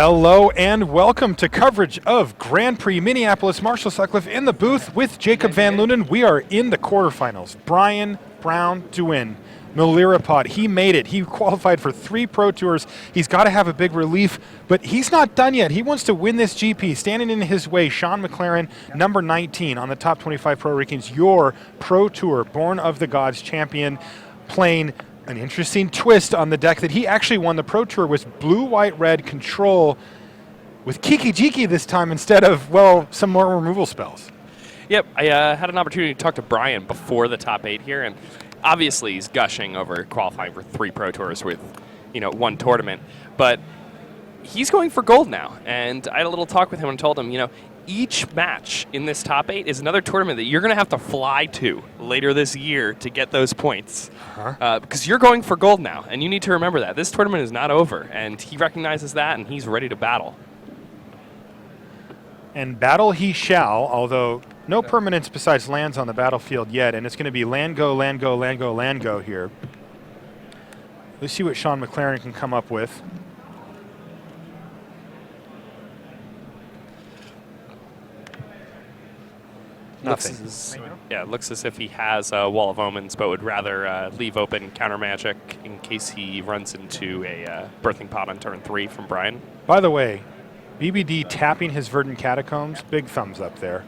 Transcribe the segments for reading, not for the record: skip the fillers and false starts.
Hello and welcome to coverage of Grand Prix Minneapolis. Marshall Sutcliffe in the booth with Jacob Van Lunen. We are in the quarterfinals. Brian Braun-Duin, Milirapod, he made it. He qualified for 3 Pro Tours. He's got to have a big relief, but he's not done yet. He wants to win this GP. Standing in his way, Shaun McLaren, number 19 on the top 25 Pro rankings, your Pro Tour Born of the Gods champion, playing an interesting twist on the deck that he actually won the Pro Tour with blue, white, red control with Kiki Jiki this time instead of, well, some more removal spells. Yep, I had an opportunity to talk to Brian before the top 8 here, and obviously he's gushing over qualifying for 3 Pro Tours with, 1 tournament, but he's going for gold now. And I had a little talk with him and told him, each match in this top 8 is another tournament that you're going to have to fly to later this year to get those points. Because you're going for gold now, and you need to remember that. This tournament is not over, and he recognizes that, and he's ready to battle. And battle he shall, although no permanents besides lands on the battlefield yet, and it's going to be land go, land go, land go, land go here. Let's see what Shawn McLaren can come up with. Nothing. It looks as if he has a Wall of Omens, but would rather leave open counter magic in case he runs into a birthing pot on turn 3 from Brian. By the way, BBD tapping his Verdant Catacombs, big thumbs up there.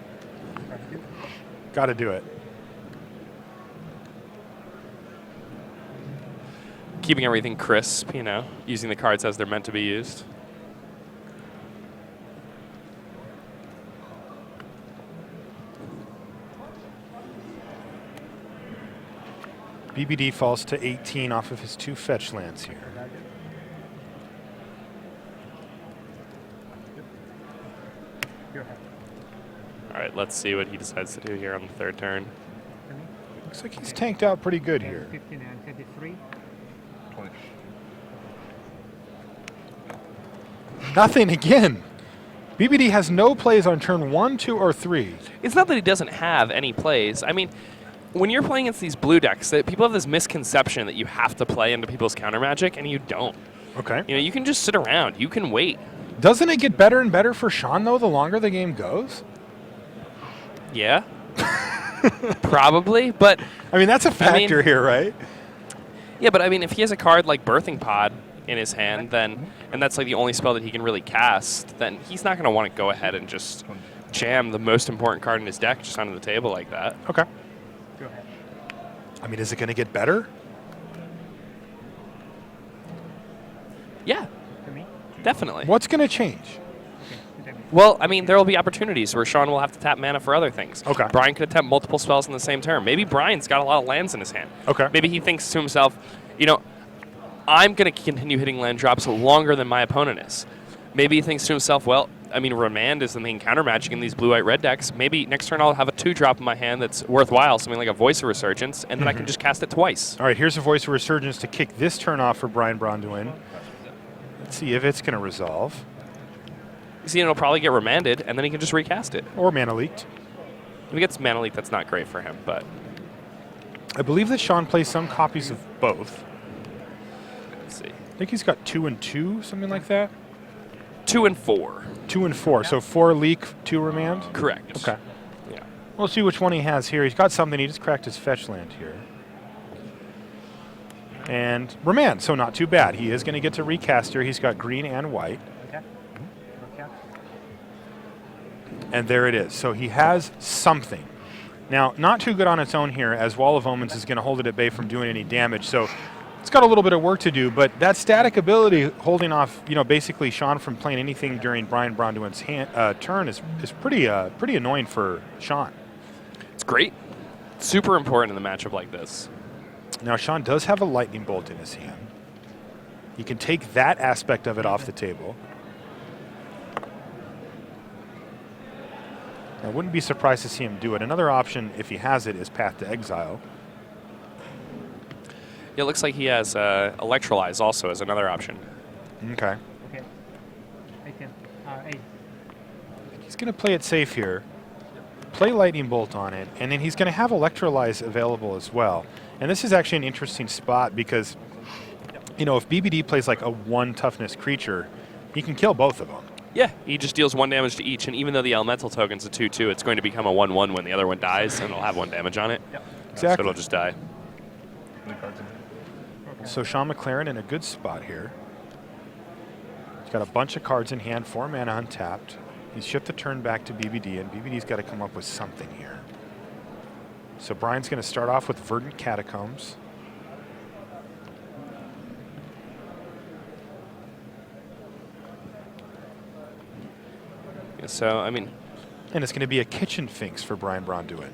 Got to do it. Keeping everything crisp, using the cards as they're meant to be used. BBD falls to 18 off of his 2 fetch lands here. All right, let's see what he decides to do here on the 3rd turn. Looks like he's tanked out pretty good here. 15 and 23. Nothing again. BBD has no plays on turn 1, 2, or 3. It's not that he doesn't have any plays. I mean, when you're playing against these blue decks, people have this misconception that you have to play into people's counter magic, and you don't. Okay. You can just sit around. You can wait. Doesn't it get better and better for Shaun, though, the longer the game goes? Yeah. Probably, but... I mean, that's a factor here, right? Yeah, but I mean, if he has a card like Birthing Pod in his hand, then, and that's like the only spell that he can really cast, then he's not going to want to go ahead and just jam the most important card in his deck just onto the table like that. Okay. I mean, is it going to get better? Yeah, definitely. What's going to change? Well, I mean, there will be opportunities where Shaun will have to tap mana for other things. Okay. Brian could attempt multiple spells in the same turn. Maybe Brian's got a lot of lands in his hand. Okay. Maybe he thinks to himself, I'm going to continue hitting land drops longer than my opponent is. Maybe he thinks to himself, well, I mean, Remand is the main counter magic in these blue, white, red decks. Maybe next turn I'll have a 2-drop in my hand that's worthwhile, something like a Voice of Resurgence, and then I can just cast it twice. All right, here's a Voice of Resurgence to kick this turn off for Brian Braun-Duin. Let's see if it's going to resolve. You see, it'll probably get remanded, and then he can just recast it. Or mana leaked. If he gets mana leaked, that's not great for him, but... I believe that Shaun plays some copies of both. Let's see. I think he's got 2 and 2, something like that. 2 and 4. 2 and 4, so 4 leak, 2 remand? Correct. Okay. Yeah. We'll see which one he has here. He's got something. He just cracked his fetch land here. And remand, so not too bad. He is going to get to recast here. He's got green and white. And there it is. So he has something. Now, not too good on its own here, as Wall of Omens is going to hold it at bay from doing any damage. So it's got a little bit of work to do, but that static ability holding off, basically Shaun from playing anything during Brian Braun-Duin's turn is pretty annoying for Shaun. It's great. Super important in a matchup like this. Now, Shaun does have a Lightning Bolt in his hand. He can take that aspect of it off the table. I wouldn't be surprised to see him do it. Another option, if he has it, is Path to Exile. Yeah, it looks like he has Electrolyze also as another option. Okay. He's going to play it safe here, play Lightning Bolt on it, and then he's going to have Electrolyze available as well. And this is actually an interesting spot because, if BBD plays like a 1 toughness creature, He can kill both of them. Yeah, he just deals 1 damage to each, and even though the elemental token's a 2/2, it's going to become a 1/1 when the other one dies, and it'll have 1 damage on it. Yep. So Exactly. it'll just die. So Shaun McLaren in a good spot here. He's got a bunch of cards in hand, 4 mana untapped. He's shipped the turn back to BBD, and BBD's got to come up with something here. So Brian's going to start off with Verdant Catacombs. So, I mean, And it's going to be a Kitchen Finks for Brian Braun-Duin.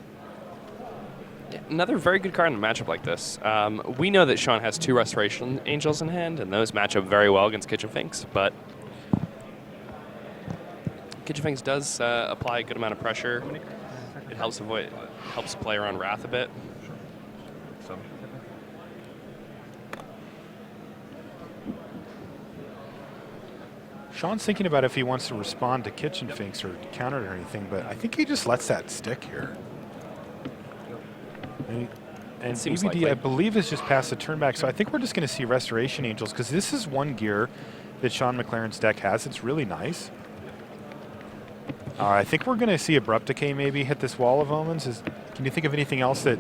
another very good card in a matchup like this. We know that Shaun has 2 Restoration Angels in hand, and those match up very well against Kitchen Finks, but Kitchen Finks does apply a good amount of pressure. It helps play around Wrath a bit. Shaun's thinking about if he wants to respond to Kitchen Finks or counter it or anything, but I think he just lets that stick here. And Seems BBD, likely. I believe, is just past the turn back, so I think we're just going to see Restoration Angels, because this is one gear that Shaun McLaren's deck has. It's really nice. I think we're going to see Abrupt Decay maybe hit this Wall of Omens. Can you think of anything else that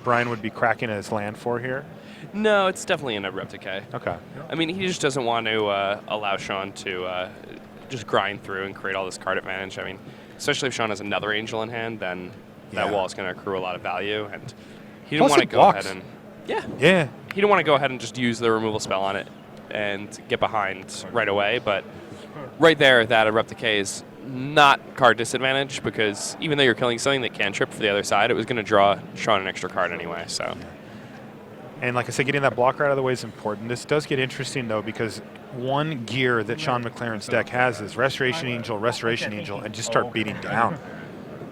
Brian would be cracking his land for here? No, it's definitely an Abrupt Decay. Okay. I mean, he just doesn't want to allow Shaun to just grind through and create all this card advantage. I mean, especially if Shaun has another Angel in hand, then that Yeah. wall is going to accrue a lot of value, and he Plus didn't want to it go blocks. ahead and yeah, Yeah. he didn't want to go ahead and just use the removal spell on it and get behind right away. But right there, that Abrupt Decay is not card disadvantage, because even though you're killing something that can trip for the other side, it was going to draw Shaun an extra card anyway. So. And like I said, getting that blocker out of the way is important. This does get interesting, though, because one gear that Shaun McLaren's deck has is Restoration Angel, and just start beating down.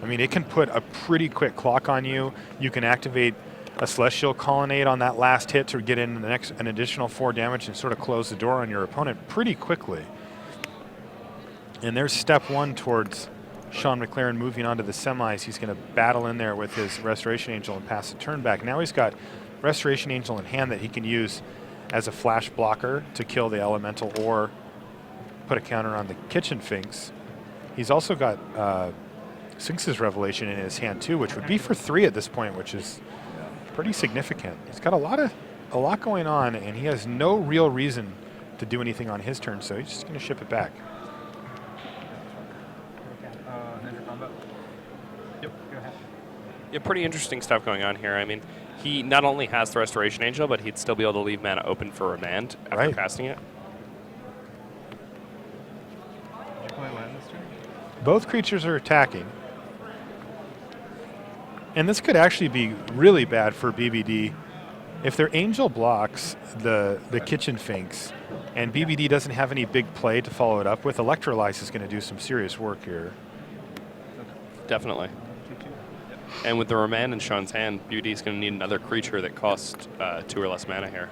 I mean, it can put a pretty quick clock on you. You can activate a Celestial Colonnade on that last hit to get in an additional 4 damage and sort of close the door on your opponent pretty quickly. And there's step 1 towards Shaun McLaren moving on to the semis. He's going to battle in there with his Restoration Angel and pass the turn back. Now he's got Restoration Angel in hand that he can use as a flash blocker to kill the elemental or put a counter on the Kitchen Finks. He's also got Sphinx's Revelation in his hand too, which would be for 3 at this point, which is pretty significant. He's got a lot going on, and he has no real reason to do anything on his turn, so he's just going to ship it back. Yeah, pretty interesting stuff going on here. I mean, he not only has the Restoration Angel, but he'd still be able to leave mana open for Remand after Right. casting it. Did you play land this turn? Both creatures are attacking. And this could actually be really bad for BBD. If their Angel blocks the Kitchen Finks and BBD doesn't have any big play to follow it up with, Electrolyze is going to do some serious work here. Definitely. 2/2. And with the Remand in Shaun's hand, Beauty is going to need another creature that costs 2 or less mana here.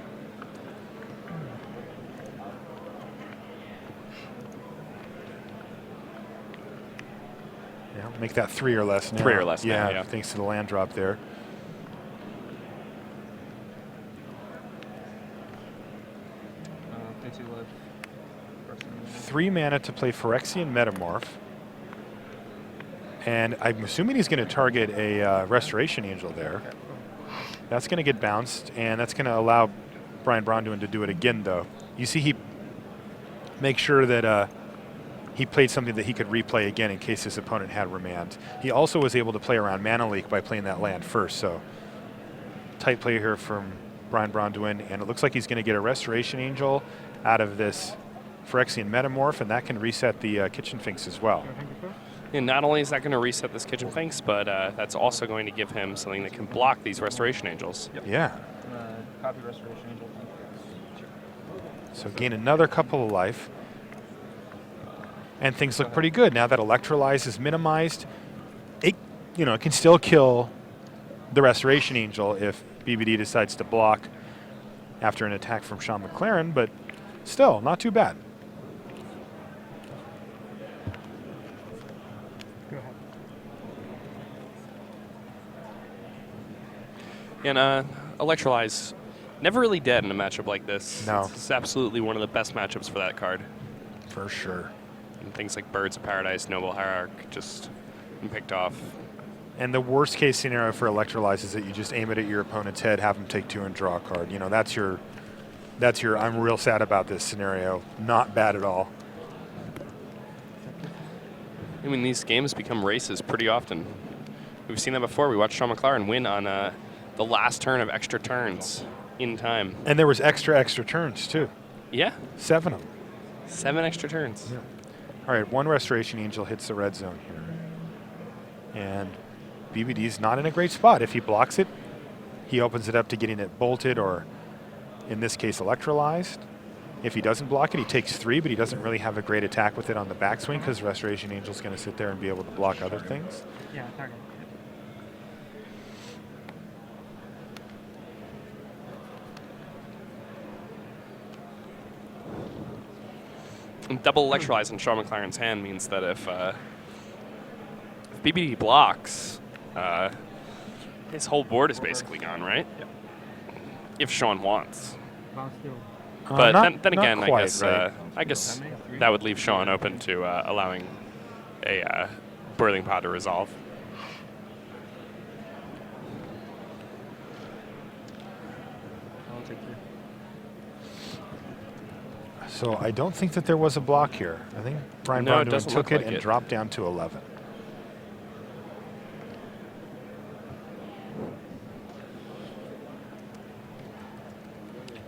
Yeah, make that 3 or less now. 3 or less now, yeah, yeah. thanks to the land drop there. Pay 2 life. 3 mana to play Phyrexian Metamorph. And I'm assuming he's going to target a Restoration Angel there. That's going to get bounced, and that's going to allow Brian Braun-Duin to do it again, though. You see, he makes sure that he played something that he could replay again in case his opponent had Remand. He also was able to play around Mana Leak by playing that land first, so tight play here from Brian Braun-Duin, and it looks like he's going to get a Restoration Angel out of this Phyrexian Metamorph, and that can reset the Kitchen Finks as well. And not only is that going to reset this Kitchen Finks, but that's also going to give him something that can block these Restoration Angels. Yep. Yeah. Copy Restoration Angel. So gain another couple of life. And things look pretty good. Now that Electrolyze is minimized, it can still kill the Restoration Angel if BBD decides to block after an attack from Shaun McLaren, but still, not too bad. Go ahead. And Electrolyze, never really dead in a matchup like this. No. It's absolutely one of the best matchups for that card. For sure. And things like Birds of Paradise, Noble Hierarch, just been picked off. And the worst case scenario for Electrolyze is that you just aim it at your opponent's head, have them take 2 and draw a card. You know, that's your I'm real sad about this scenario. Not bad at all. I mean, these games become races pretty often. We've seen that before. We watched Shaun McLaren win on the last turn of extra turns in time. And there was extra turns too. Yeah. 7 of them. 7 extra turns. Yeah. All right, 1 Restoration Angel hits the red zone here. And BBD's not in a great spot. If he blocks it, he opens it up to getting it bolted or, in this case, electrolyzed. If he doesn't block it, he takes 3, but he doesn't really have a great attack with it on the backswing because Restoration Angel's going to sit there and be able to block other things. Yeah, target. And double Electrolyze in Shaun McLaren's hand means that if BBD blocks, his whole board is basically gone, right? Yep. If Shaun wants. Bounce still. But Not then again, quite, I guess that would leave Shaun open to allowing a Boiling Pod to resolve. I'll take 3. So I don't think that there was a block here. I think Brian No, it Braun-Duin doesn't took look it like and it. dropped down to 11.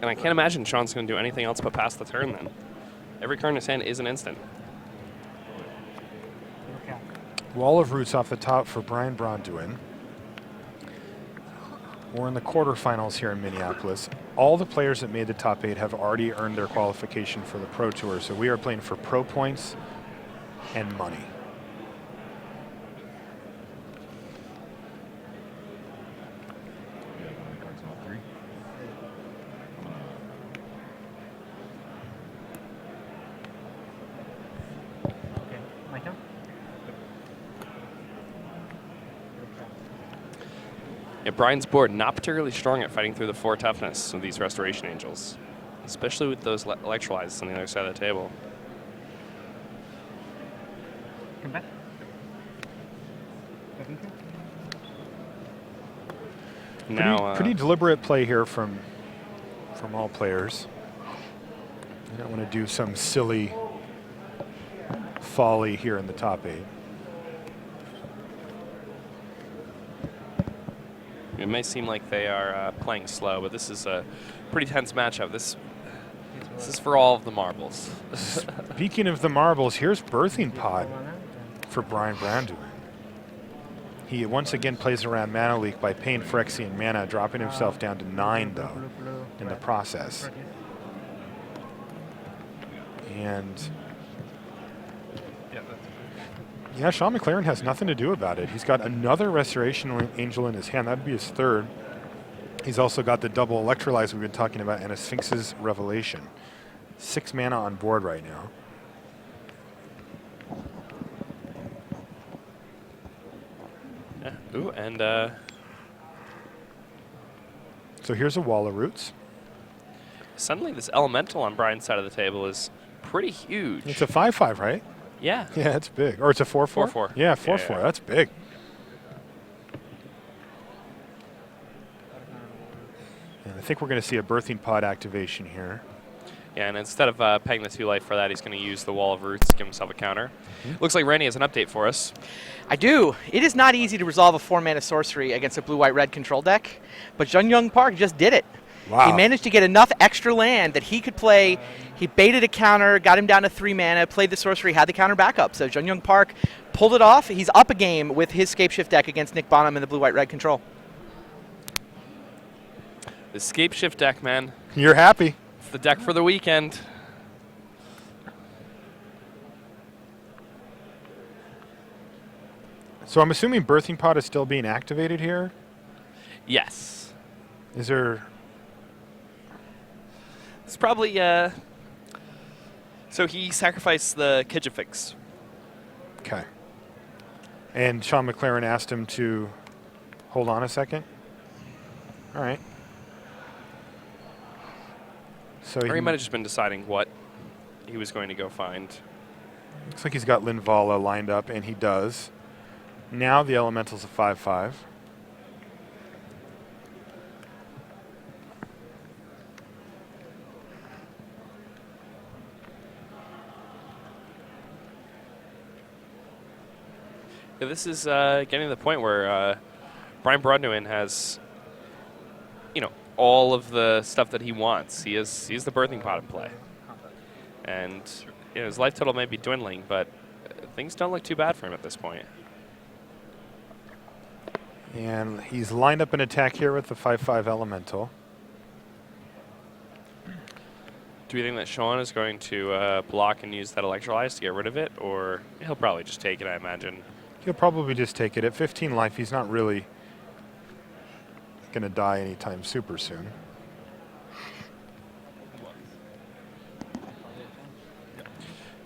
And I can't imagine Shaun's going to do anything else but pass the turn then. Every card in his hand is an instant. Okay. Wall of Roots off the top for Brian Braun-Duin. We're in the quarterfinals here in Minneapolis. All the players that made the top 8 have already earned their qualification for the Pro Tour, so we are playing for pro points and money. Okay, my turn. Yeah, Brian's board not particularly strong at fighting through the 4 toughness of these Restoration Angels, especially with those Electrolyzes on the other side of the table. Come back. Now, Pretty deliberate play here from all players. You don't want to do some silly folly here in the top 8. it may seem like they are playing slow, but this is a pretty tense matchup. This is for all of the marbles. Speaking of the marbles, here's Birthing Pod for Brian Braun-Duin. He once again plays around Mana Leak by paying Phyrexian mana, dropping himself down to 9, though, in the process. And yeah, Shaun McLaren has nothing to do about it. He's got another Restoration Angel in his hand. That'd be his 3rd. He's also got the double Electrolyze we've been talking about and a Sphinx's Revelation. 6 mana on board right now. Yeah. Ooh, and So here's a Wall of Roots. suddenly this elemental on Brian's side of the table is pretty huge. It's a 5/5, right? Yeah. Yeah, it's big. Or it's a 4/4? 4/4. Yeah, 4/4. Yeah. That's big. And I think we're going to see a Birthing Pod activation here. Yeah, and instead of paying the 2 life for that, he's going to use the Wall of Roots to give himself a counter. Looks like Randy has an update for us. I do. It is not easy to resolve a 4-mana sorcery against a blue-white-red control deck, but Joonyoung Park just did it. Wow. He managed to get enough extra land that he could play. He baited a counter, got him down to 3 mana, played the sorcery, had the counter backup. So Joonyoung Park pulled it off. He's up a game with his Scapeshift deck against Nick Bonham in the blue-white-red control. The Scape Shift deck, man. You're happy. It's the deck for the weekend. So I'm assuming Birthing Pod is still being activated here. Yes. Is there... It's probably, so he sacrificed the Kijifix. Okay. And Shaun McLaren asked him to hold on a second. All right. So Or he might have just been deciding what he was going to go find. Looks like he's got Linvala lined up, and he does. Now the Elemental's a 5-5. Yeah, this is getting to the point where Brian Braun-Duin has, all of the stuff that he wants. He's the birthing pot in play. And his life total may be dwindling, but things don't look too bad for him at this point. And he's lined up an attack here with the 5-5 Elemental. Do we think that Shaun is going to block and use that Electrolyze to get rid of it, or he'll probably just take it, I imagine? He'll probably just take it. At 15 life, he's not really going to die anytime super soon.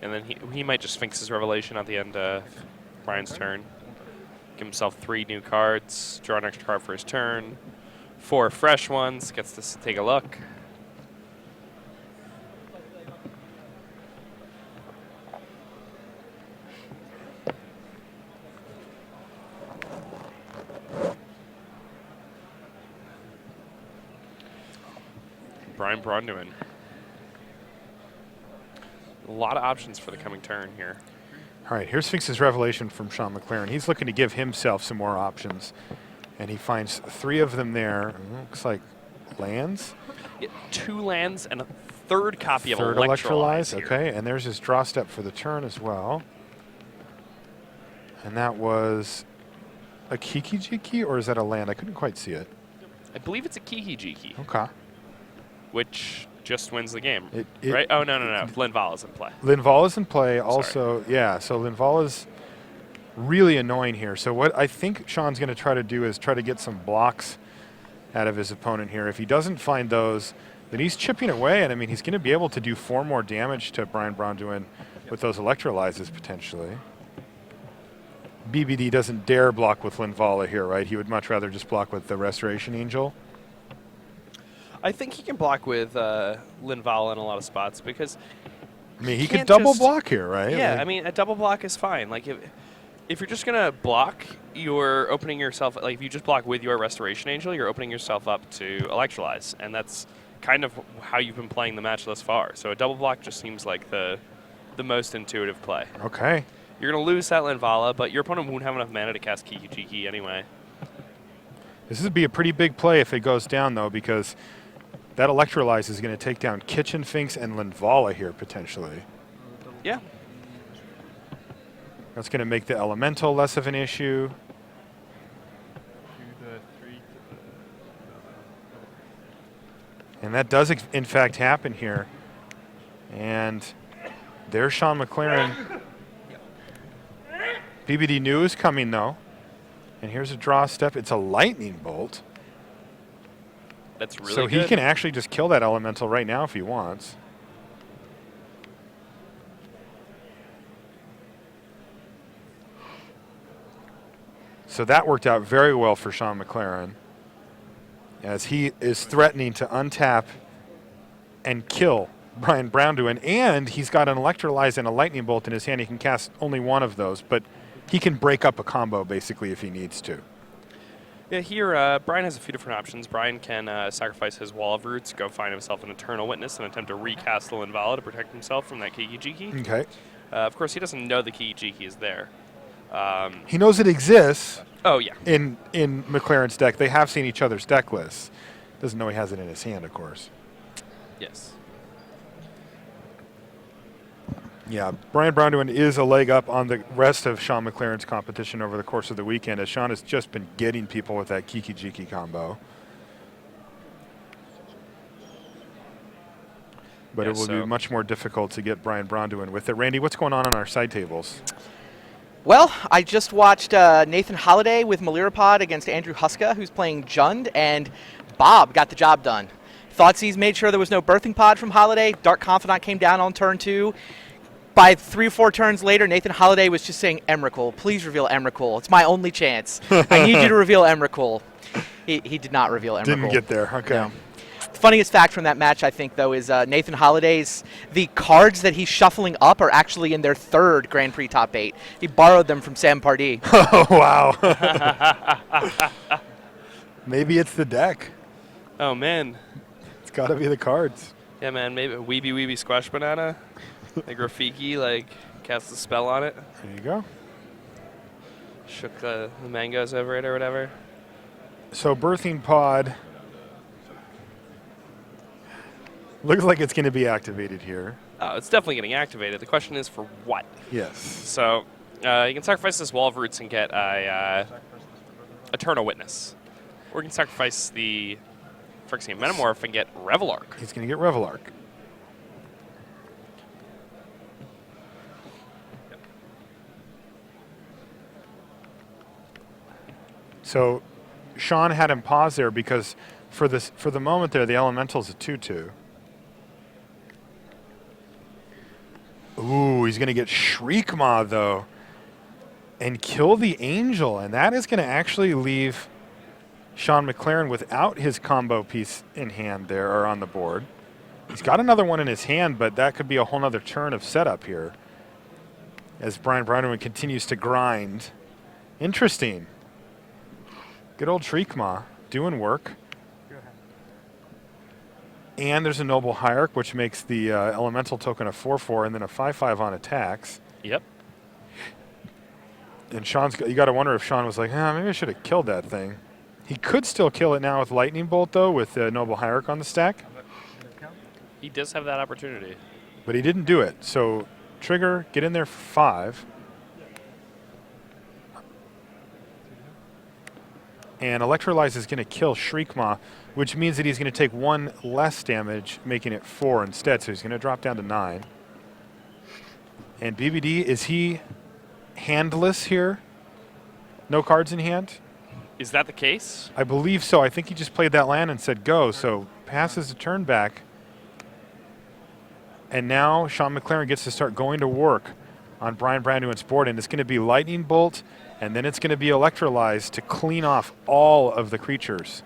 And then he might just Sphinx's Revelation at the end of Brian's turn. Give himself 3 new cards, draw an extra card for his turn, 4 fresh ones, gets to take a look. Brian Braun-Duin. A lot of options for the coming turn here. All right, here's Sphinx's Revelation from Shawn McLaren. He's looking to give himself some more options, and he finds 3 of them there. Looks like lands. Yeah, 2 lands and a 3rd copy of Third Electrolyze. Okay, and there's his draw step for the turn as well. And that was a Kiki-Jiki, or is that a land? I couldn't quite see it. I believe it's a Kiki-Jiki, Okay. which just wins the game, It right? Oh, no. Linvala's in play. Linvala's in play also. Yeah, so Linvala's really annoying here. So what I think Shaun's going to try to do is try to get some blocks out of his opponent here. If he doesn't find those, then he's chipping away, and I mean, he's going to be able to do 4 more damage to Brian Braun-Duin with those Electrolyzes potentially. BBD doesn't dare block with Linvala here, right? He would much rather just block with the Restoration Angel. I think he can block with Linvala in a lot of spots because I mean, he could can't double just- block here, right? Yeah, Like- I mean, a double block is fine. Like, if you're just going to block, you're opening yourself, like, if you just block with your Restoration Angel, you're opening yourself up to Electrolyze. And that's kind of how you've been playing the match thus far. So a double block just seems like the most intuitive play. Okay. You're going to lose that Linvala, but your opponent won't have enough mana to cast Kiki-Jiki anyway. This would be a pretty big play if it goes down, though, because that Electrolyze is going to take down Kitchen Finks and Linvala here, potentially. Yeah. That's going to make the Elemental less of an issue. And that does, in fact, happen here. And there's Shawn McLaren. BBD knew it was coming, though. And here's a draw step. It's a Lightning Bolt. That's really So good. he can actually just kill that Elemental right now if he wants. So that worked out very well for Shaun McLaren, as he is threatening to untap and kill Brian Braun-Duin, and he's got an Electrolyze and a Lightning Bolt in his hand. He can cast only one of those, but he can break up a combo basically if he needs to. Yeah, here, Brian has a few different options. Brian can sacrifice his Wall of Roots, go find himself an Eternal Witness, and attempt to recast the Linvala to protect himself from that Kiki-Jiki. Okay. Of course, he doesn't know the Kiki-Jiki is there. He knows it exists. Oh, yeah. In McLaren's deck. They have seen each other's deck lists. Doesn't know he has it in his hand, of course. Yes. Yeah, Brian Braun-Duin is a leg up on the rest of Shaun McLaren's competition over the course of the weekend, as Shaun has just been getting people with that Kiki-Jiki combo. But Yeah, it will be much more difficult to get Brian Braun-Duin with it. Randy, what's going on our side tables? Well, I just watched Nathan Holliday with Malirapod against Andrew Huska, who's playing Jund, and Bob got the job done. Thoughtseize made sure there was no birthing pod from Holliday. Dark Confidant came down on turn 2. By 3 or 4 turns later, Nathan Holliday was just saying, Emrakul, please reveal Emrakul. It's my only chance. I need you to reveal Emrakul. He did not reveal Emrakul. Didn't get there. Okay. No. funniest fact from that match, I think, though, is Nathan Holliday's, the cards that he's shuffling up are actually in their 3rd Grand Prix top 8. He borrowed them from Sam Pardee. Oh, wow. Maybe it's the deck. Oh, man. It's got to be the cards. Yeah, man, maybe Weeby Squash Banana. Like Rafiki, like, cast a spell on it. There you go. Shook the mangoes over it or whatever. So birthing pod looks like it's going to be activated here. Oh, it's definitely getting activated. The question is for what? Yes. So you can sacrifice this Wall of Roots and get a Eternal Witness. Or you can sacrifice the Phyrexian Metamorph and get Revelark. He's going to get Revelark. So Shaun had him pause there because for the moment there, the Elemental's a 2/2. Ooh, he's going to get Shriekmaw, though, and kill the Angel. And that is going to actually leave Shawn McLaren without his combo piece in hand there, or on the board. He's got another one in his hand, but that could be a whole nother turn of setup here as Brian Braun-Duin continues to grind. Interesting. Good old Shriekmaw doing work. And there's a Noble Hierarch, which makes the Elemental token a 4/4 and then a 5/5 on attacks. Yep. And you got to wonder if Shaun was like, maybe I should have killed that thing. He could still kill it now with Lightning Bolt, though, with the Noble Hierarch on the stack. He does have that opportunity. But he didn't do it. So trigger, get in there for 5. And Electrolyze is going to kill Shriekmaw, which means that he's going to take 1 less damage, making it 4 instead. So he's going to drop down to 9. And BBD, is he handless here? No cards in hand? Is that the case? I believe so. I think he just played that land and said go. So passes the turn back. And now Shawn McLaren gets to start going to work on Brian Braun-Duin's board. And it's going to be Lightning Bolt, and then it's going to be Electrolyze to clean off all of the creatures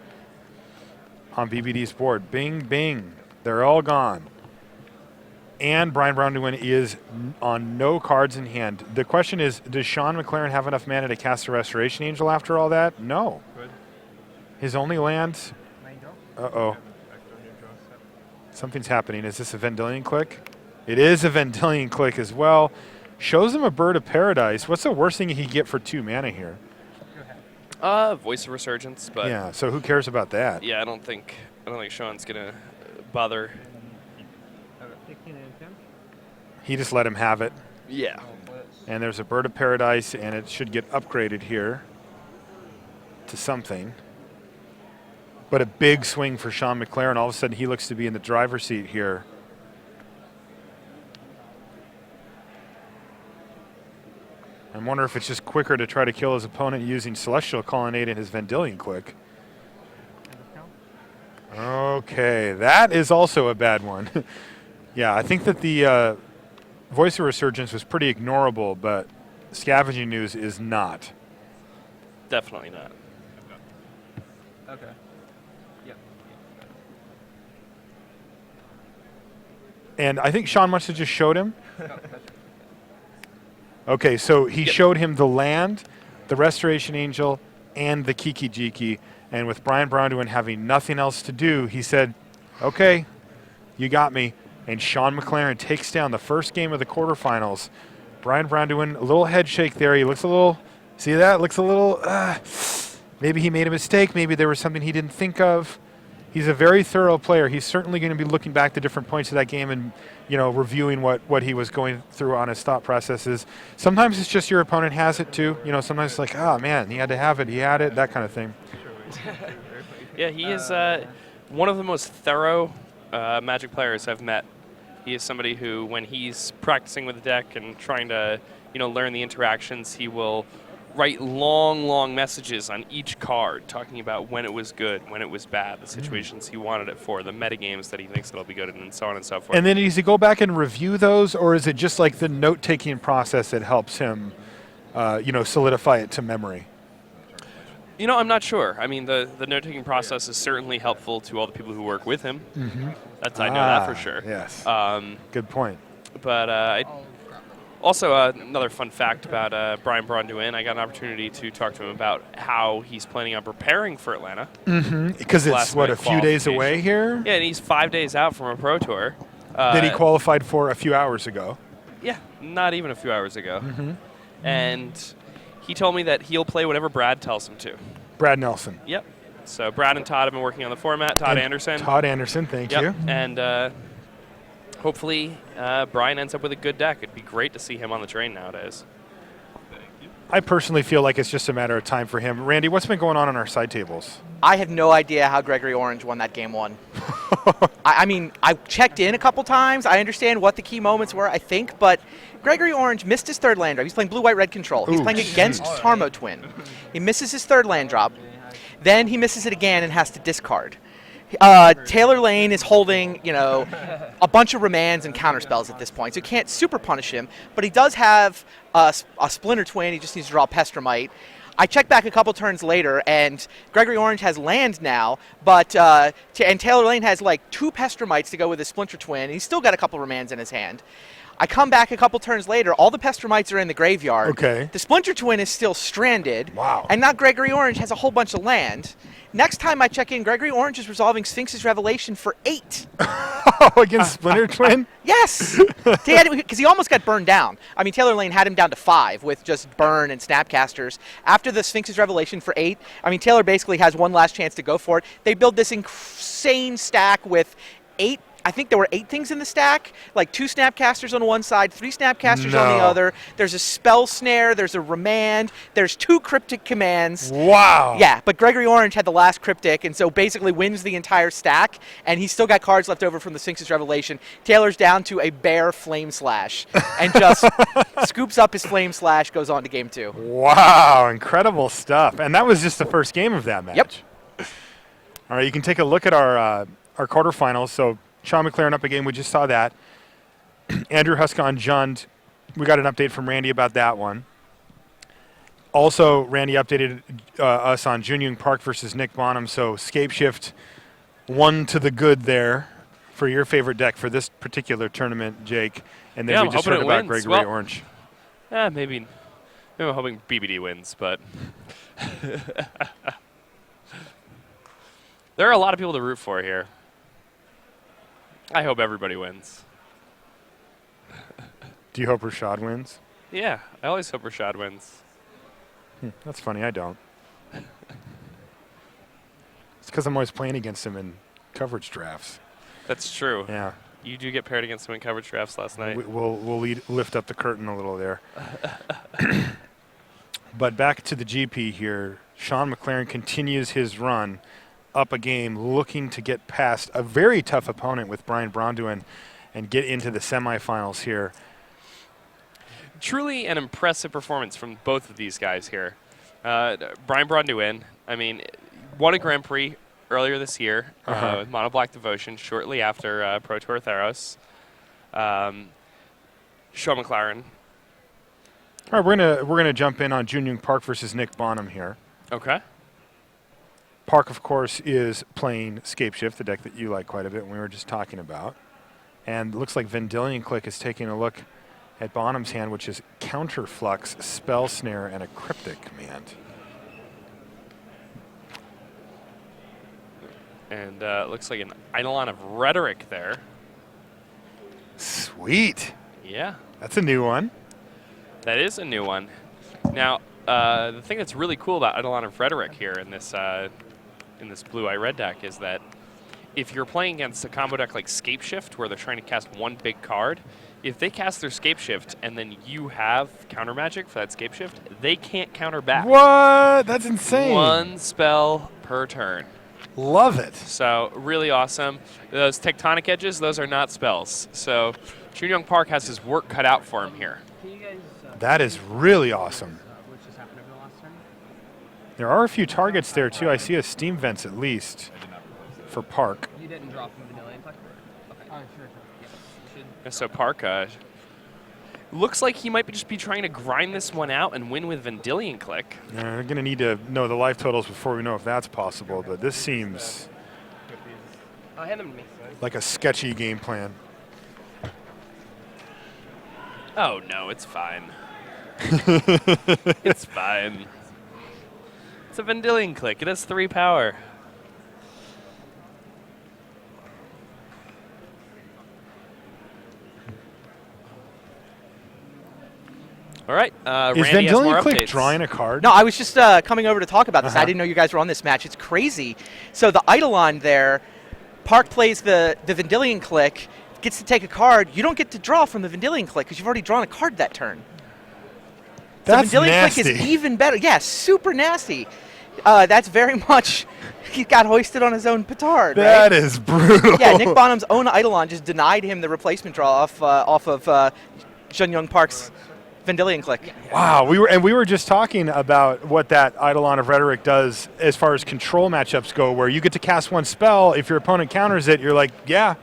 on BBD's board. Bing, bing. They're all gone. And Brian Braun-Duin is on no cards in hand. The question is, does Shawn McLaren have enough mana to cast a Restoration Angel after all that? No. Good. His only land... Mango. Uh-oh. Something's happening. Is this a Vendilion Click? It is a Vendilion Click as well. Shows him a Bird of Paradise. What's the worst thing he could get for 2 mana here? Voice of Resurgence, but Yeah, so who cares about that? yeah, I don't think Shaun's gonna bother. 16 and 10. He just let him have it. Yeah. And there's a Bird of Paradise, and it should get upgraded here to something. But a big swing for Shaun McLaren. All of a sudden, he looks to be in the driver's seat here. I wonder if it's just quicker to try to kill his opponent using Celestial Colonnade and his Vendilion Click. Okay, that is also a bad one. Yeah, I think that the Voice of Resurgence was pretty ignorable, but Scavenging News is not. Definitely not. Okay. Yeah. And I think Shaun must have just showed him. Okay, so he showed him the land, the Restoration Angel, and the Kiki Jiki. And with Brian Braun-Duin having nothing else to do, he said, okay, you got me. And Shaun McLaren takes down the first game of the quarterfinals. Brian Braun-Duin, a little head shake there. He looks a little, see that? Looks a little, maybe he made a mistake. Maybe there was something he didn't think of. He's a very thorough player. He's certainly going to be looking back to different points of that game and, reviewing what he was going through on his thought processes. Sometimes it's just your opponent has it too. Sometimes it's like, oh man, he had to have it. He had it, that kind of thing. Yeah, he is one of the most thorough Magic players I've met. He is somebody who, when he's practicing with the deck and trying to, learn the interactions, he will write long messages on each card talking about when it was good, when it was bad, the situations he wanted it for, the metagames that he thinks it'll be good in, and so on and so forth. And then does he go back and review those, or is it just like the note-taking process that helps him, solidify it to memory? You know, I'm not sure. I mean, the note-taking process is certainly helpful to all the people who work with him. I know that for sure. Yes. Um, Good point. but also, another fun fact about Brian Braun-Duin, I got an opportunity to talk to him about how he's planning on preparing for Atlanta. Because it's, Last what, a minute few days qualification. away here? Yeah, and he's 5 days out from a Pro Tour. That he qualified for a few hours ago. Yeah, not even a few hours ago. And he told me that he'll play whatever Brad tells him to. Brad Nelson. Yep. So Brad and Todd have been working on the format. Todd And Anderson. Todd Anderson, thank Yep. you. And hopefully Brian ends up with a good deck. It'd be great to see him on the train nowadays. I personally feel like it's just a matter of time for him. Randy, what's been going on our side tables? I have no idea how Gregory Orange won that game one. I mean, I checked in a couple times. I understand what the key moments were, I think, but Gregory Orange missed his third land drop. He's playing blue-white-red control. He's Ooh, playing against Tarmo Twin. He misses his third land drop. Then he misses it again and has to discard. Taylor Lane is holding, a bunch of remands and counterspells at this point, so you can't super punish him, but he does have a Splinter Twin. He just needs to draw Pestromite. I checked back a couple turns later, and Gregory Orange has land now, but and Taylor Lane has like 2 Pestromites to go with his Splinter Twin, and he's still got a couple remands in his hand. I come back a couple turns later, all the Pestromites are in the graveyard. Okay. The Splinter Twin is still stranded. Wow. And now Gregory Orange has a whole bunch of land. Next time I check in, Gregory Orange is resolving Sphinx's Revelation for 8. Against Splinter Twin? Yes! Because he almost got burned down. I mean, Taylor Lane had him down to 5 with just burn and snapcasters. After the Sphinx's Revelation for 8, I mean, Taylor basically has one last chance to go for it. They build this insane stack with 8. I think there were 8 things in the stack, like 2 Snapcasters on one side, 3 Snapcasters on the other. There's a Spell Snare, there's a Remand, there's 2 Cryptic Commands. Wow. Yeah, but Gregory Orange had the last Cryptic, and so basically wins the entire stack, and he's still got cards left over from the Sphinx's Revelation. Taylor's down to a bare Flame Slash, and just scoops up his Flame Slash, goes on to game 2. Wow, incredible stuff. And that was just the first game of that match. Yep. All right, you can take a look at our quarterfinals. So Shawn McLaren up a game, we just saw that. Andrew Huskon Jund, we got an update from Randy about that one. Also, Randy updated us on Joonyoung Park versus Nick Bonham, so Scape Shift one to the good there for your favorite deck for this particular tournament, Jake. And then Yeah, we I'm just hoping heard it about wins. Gregory Well, Orange. Maybe I'm hoping BBD wins, but there are a lot of people to root for here. I hope everybody wins. Do you hope Rashad wins? Yeah, I always hope Rashad wins. That's funny, I don't. It's because I'm always playing against him in coverage drafts. That's true. Yeah. You do get paired against him in coverage drafts last night. We'll lift up the curtain a little there. But back to the GP here. Shaun McLaren continues his run up a game, looking to get past a very tough opponent with Brian Braun-Duin and get into the semifinals here. Truly an impressive performance from both of these guys here. Brian Braun-Duin, I mean, won a Grand Prix earlier this year with Mono Black Devotion shortly after Pro Tour Theros. Shaun McLaren. All right, we're gonna jump in on Joonyoung Park versus Nick Bonham here. Okay. Park, of course, is playing Scape Shift, the deck that you like quite a bit, and we were just talking about. And it looks like Vendilion Click is taking a look at Bonham's hand, which is Counterflux, Spell Snare, and a Cryptic Command. And looks like an Eidolon of Rhetoric there. Sweet. Yeah. That's a new one. That is a new one. Now, the thing that's really cool about Eidolon of Rhetoric here in this blue-eye red deck is that if you're playing against a combo deck like Scape Shift, where they're trying to cast one big card, if they cast their Scape Shift and then you have counter magic for that Scape Shift, they can't counter back. What? That's insane. One spell per turn. Love it. So really awesome. Those Tectonic Edges, those are not spells. So Joonyoung Park has his work cut out for him here. Can you guys That is really awesome. what just happened over the last turn? There are a few targets there, too. I see a Steam Vents at least for Park. You didn't draw from Vanilla Intellect? Okay. Oh, sure. Yeah. You should. So Park, Looks like he might just be trying to grind this one out and win with Vendilion Click. We're going to need to know the life totals before we know if that's possible, but this seems Hand them to me. like a sketchy game plan. Oh, no, it's fine. It's fine. It's a Vendilion Click. It has 3 power. All right. Is Randy has more Vendilion Click updates. drawing a card? No, I was just coming over to talk about this. Uh-huh. I didn't know you guys were on this match. It's crazy. So the Eidolon there, Park plays the Vendilion Click, gets to take a card. You don't get to draw from the Vendilion Click because you've already drawn a card that turn. That's so Vendilion nasty. Click is even better. Yeah, super nasty. That's very much, he got hoisted on his own petard, That right? is brutal. Yeah, Nick Bonham's own Eidolon just denied him the replacement draw off of Joonyoung Park's Vendilion Click. Wow, we were just talking about what that Eidolon of Rhetoric does as far as control matchups go, where you get to cast one spell. If your opponent counters it, you're like, yeah.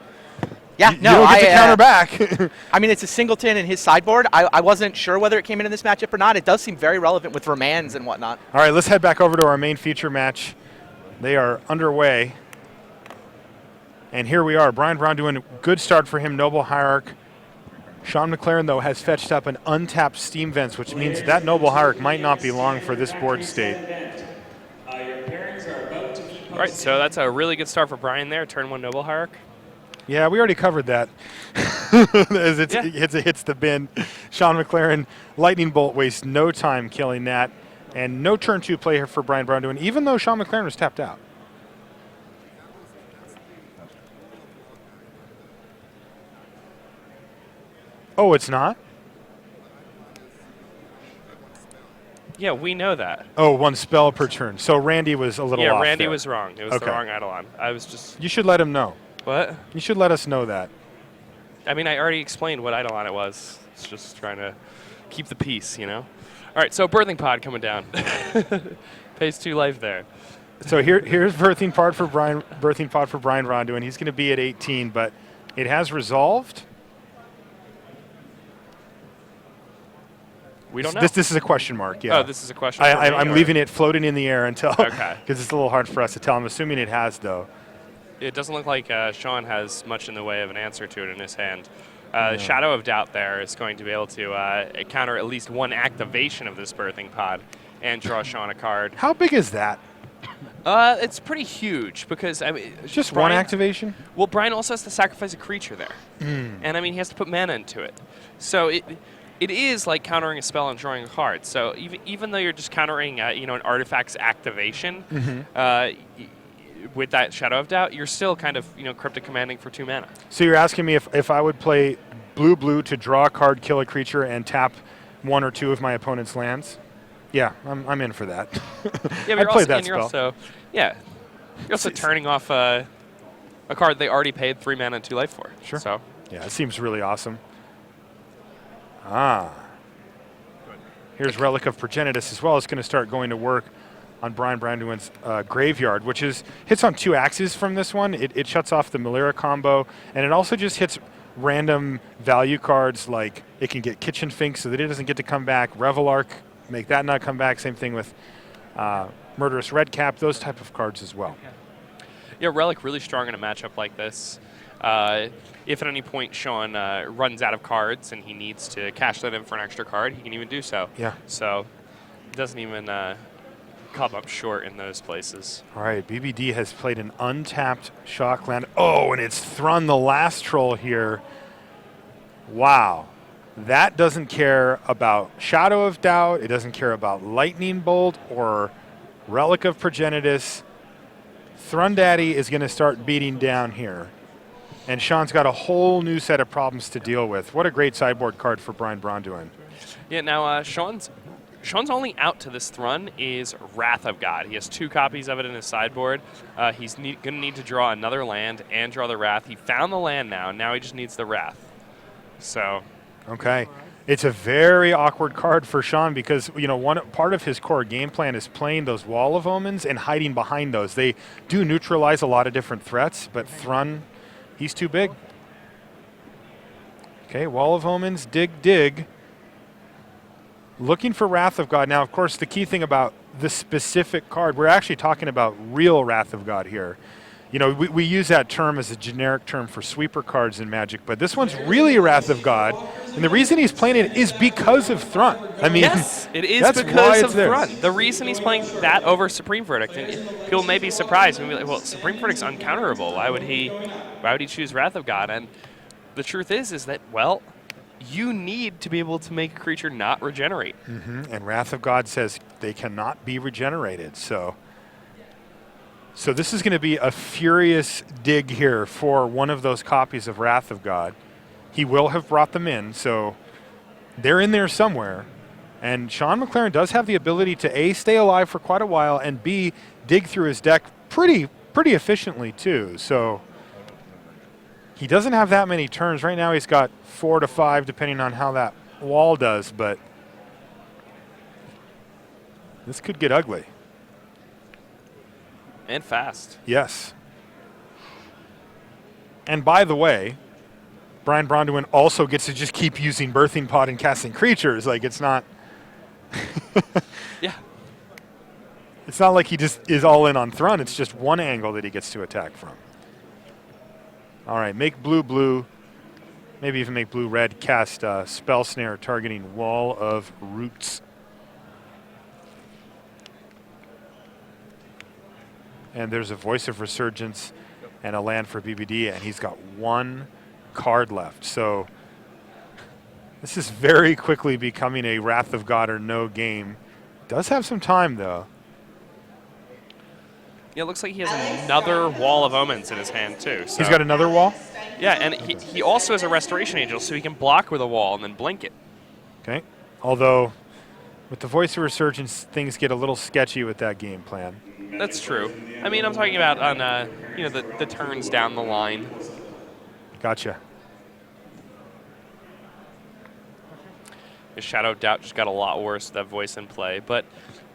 Yeah, You don't get to counter back. I mean, it's a singleton in his sideboard. I wasn't sure whether it came in this matchup or not. It does seem very relevant with Vermans and whatnot. All right, let's head back over to our main feature match. They are underway. And here we are. Brian Braun-Duin, good start for him, Noble Hierarch. Shawn McLaren, though, has fetched up an untapped Steam Vents, which means that Noble Hierarch might not be long for this board state. All right, so that's a really good start for Brian there. Turn 1 Noble Hierarch. Yeah, we already covered that. As it hits the bin. Shaun McLaren, Lightning Bolt wastes no time killing that. And no turn 2 play here for Brian Braun-Duin, even though Shaun McLaren was tapped out. Oh, it's not? Yeah, we know that. Oh, 1 spell per turn. So Randy was a little off Yeah, Randy there. was wrong. It was Okay. the wrong Eidolon. I was just... You should let him know. What? You should let us know that. I mean, I already explained what Eidolon it was. It's just trying to keep the peace, you know? All right, so Birthing Pod coming down. Pays 2 life there. So here's Birthing Pod for Brian Braun-Duin. He's going to be at 18, but it has resolved. We don't know. This is a question mark, yeah. Oh, this is a question for me, I'm or- leaving it floating in the air until, Okay. because it's a little hard for us to tell. I'm assuming it has, though. It doesn't look like Shaun has much in the way of an answer to it in his hand. Shadow of Doubt there is going to be able to counter at least 1 activation of this Birthing Pod and draw Shaun a card. How big is that? It's pretty huge because, I mean... Just Brian- 1 activation? Well, Brian also has to sacrifice a creature there. And, I mean, he has to put mana into it. So it is like countering a spell and drawing a card. So even though you're just countering an artifact's activation, with that Shadow of Doubt, you're still kind of cryptic commanding for 2 mana. So you're asking me if I would play blue to draw a card, kill a creature, and tap 1 or 2 of my opponent's lands? Yeah, I'm in for that. Yeah, I'd but play that you're spell. you're also turning off a card they already paid 3 mana and 2 life for. Sure. So Yeah, it seems really awesome. Here's Relic of Progenitus as well. It's going to start going to work on Brian Braun-Duin's Graveyard, which hits on 2 axes from this one. It shuts off the Melira combo, and it also just hits random value cards, like it can get Kitchen Fink so that it doesn't get to come back, Revelark, make that not come back. Same thing with Murderous Redcap, those type of cards as well. yeah, Relic really strong in a matchup like this. If at any point Shaun runs out of cards and he needs to cash that in for an extra card, he can even do so. Yeah. So it doesn't even come up short in those places. All right, BBD has played an untapped Shockland. Oh, and it's Thrun the last troll here. Wow. That doesn't care about Shadow of Doubt. It doesn't care about Lightning Bolt or Relic of Progenitus. Thrun Daddy is going to start beating down here. And Shaun's got a whole new set of problems to deal with. What a great sideboard card for Brian Braun-Duin. Yeah, now Shaun's only out to this Thrun is Wrath of God. He has 2 copies of it in his sideboard. He's going to need to draw another land and draw the Wrath. He found the land now. Now he just needs the Wrath. So... Okay. It's a very awkward card for Shaun because, one part of his core game plan is playing those Wall of Omens and hiding behind those. They do neutralize a lot of different threats, but Thrun, he's too big. Okay, Wall of Omens, dig. looking for Wrath of God. Now, of course, the key thing about the specific card, we're actually talking about real Wrath of God here. You know, we use that term as a generic term for sweeper cards in Magic, but this one's really Wrath of God, and the reason he's playing it is because of Thrunt. I mean, yes, it is that's because why of it's there. Thrunt. The reason he's playing that over Supreme Verdict, and people may be surprised and be like, "Well, Supreme Verdict's uncounterable. Why would he choose Wrath of God?" And the truth is that, well, you need to be able to make a creature not regenerate. And Wrath of God says they cannot be regenerated. So this is going to be a furious dig here for one of those copies of Wrath of God. He will have brought them in, so they're in there somewhere. And Shawn McLaren does have the ability to A, stay alive for quite a while, and B, dig through his deck pretty efficiently too. So he doesn't have that many turns. Right now he's got 4 to 5, depending on how that wall does, but this could get ugly. And fast. Yes. And by the way, Brian Braun-Duin also gets to just keep using Birthing Pod and casting creatures. Like, it's not... Yeah. It's not like he just is all in on Thrunt. It's just one angle that he gets to attack from. All right, make blue, maybe even make blue-red, cast Spell Snare targeting Wall of Roots. And there's a Voice of Resurgence and a land for BBD, and he's got 1 card left. So this is very quickly becoming a Wrath of God or no game. Does have some time, though. Yeah, it looks like he has another Wall of Omens in his hand, too. So. He's got another wall? Yeah, and he also has a Restoration Angel, so he can block with a wall and then blink it. Okay. Although, with the Voice of Resurgence, things get a little sketchy with that game plan. That's true. I mean, I'm talking about on the turns down the line. Gotcha. His Shadow of Doubt just got a lot worse with that voice in play. But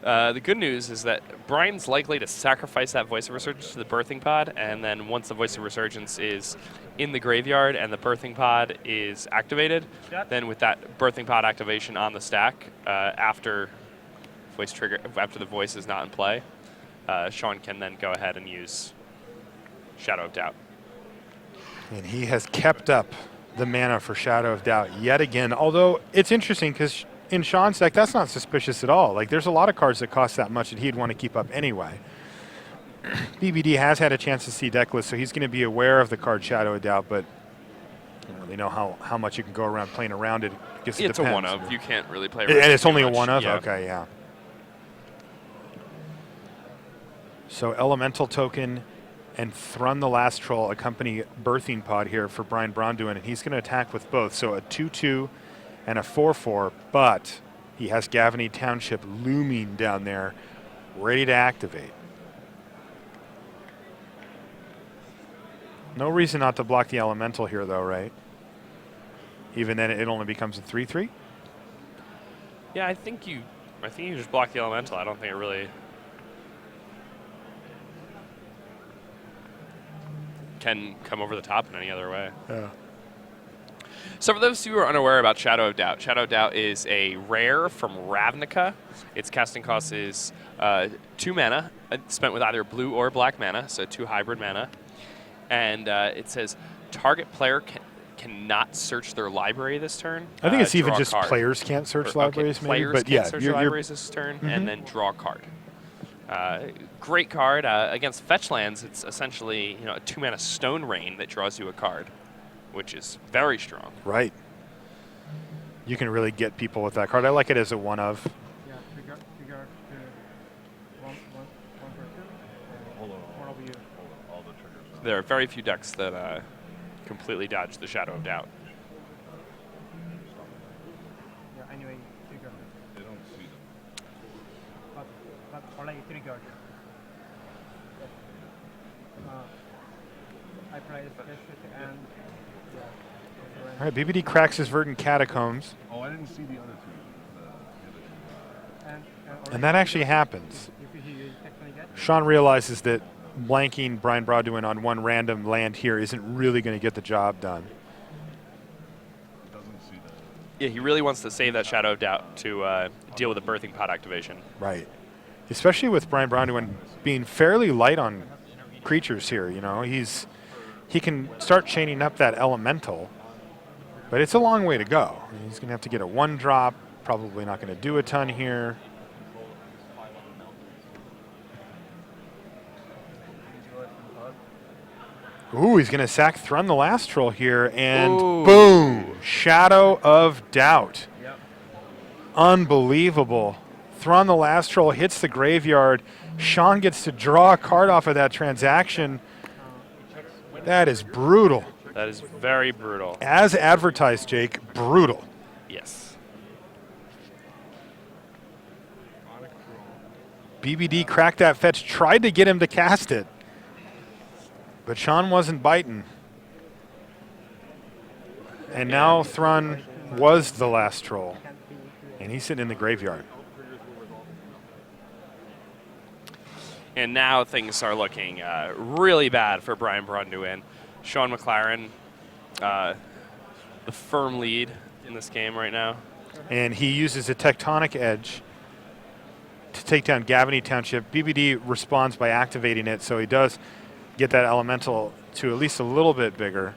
the good news is that Brian's likely to sacrifice that Voice of Resurgence to the Birthing Pod, and then once the Voice of Resurgence is in the graveyard and the Birthing Pod is activated, then with that Birthing Pod activation on the stack, after the voice is not in play, Shaun can then go ahead and use Shadow of Doubt. And he has kept up the mana for Shadow of Doubt yet again, although it's interesting because in Shaun's deck, that's not suspicious at all. Like, there's a lot of cards that cost that much that he'd want to keep up anyway. BBD has had a chance to see deck lists, so he's going to be aware of the card Shadow of Doubt, but I don't really know how much you can go around playing around it. I guess It's depends. a one-of. You can't really play And around it's too only a much. one-of? Yeah. Okay, yeah. So Elemental Token and Thrun the Last Troll accompany Birthing Pod here for Brian Braun-Duin, and he's going to attack with both. So a 2/2 and a 4/4, but he has Gavany Township looming down there, ready to activate. No reason not to block the Elemental here, though, right? Even then, it only becomes a 3/3? Yeah, I think you just block the Elemental. I don't think it really can come over the top in any other way. Yeah. So for those who are unaware about Shadow of Doubt, Shadow of Doubt is a rare from Ravnica. Its casting cost is 2 mana, spent with either blue or black mana, so 2 hybrid mana. And it says target player cannot search their library this turn. I think it's even draw a just card. players can't search libraries, okay, maybe. players But can't yeah, search you're, their libraries this turn, and then draw a card. Great card against fetch lands. It's essentially a 2 mana Stone Rain that draws you a card, which is very strong. right. You can really get people with that card. I like it as a one-of. Yeah, trigger one for two. Hold on. One of you. Hold on. All the triggers. There are very few decks that completely dodge the Shadow of Doubt. Yeah, anyway, trigger. They don't see them. But already triggered. I play this and yeah. All right, BBD cracks his Verdant Catacombs, Oh, I didn't see the other two. and that actually happens. If you technically get Shaun realizes that blanking Brian Braun-Duin on one random land here isn't really going to get the job done. It doesn't see Yeah, he really wants to save that Shadow of Doubt to deal with the birthing pod activation. Right. Especially with Brian Braun-Duin being fairly light on creatures here. You know, he can start chaining up that elemental, but it's a long way to go. He's going to have to get a 1-drop. Probably not going to do a ton here. Ooh, he's going to sack Thrun the Lastral here, and Ooh. boom! Shadow of Doubt. Unbelievable. Thrun the Lastral hits the graveyard. Shaun gets to draw a card off of that transaction. That is brutal. That is very brutal. As advertised, Jake, brutal. Yes. BBD cracked that fetch, tried to get him to cast it, but Shaun wasn't biting. And now Thrun was the last troll, and he's sitting in the graveyard. And now things are looking really bad for Brian Braun-Duin. Shawn McLaren, the firm lead in this game right now. And he uses a Tectonic Edge to take down Gavany Township. BBD responds by activating it, so he does get that elemental to at least a little bit bigger.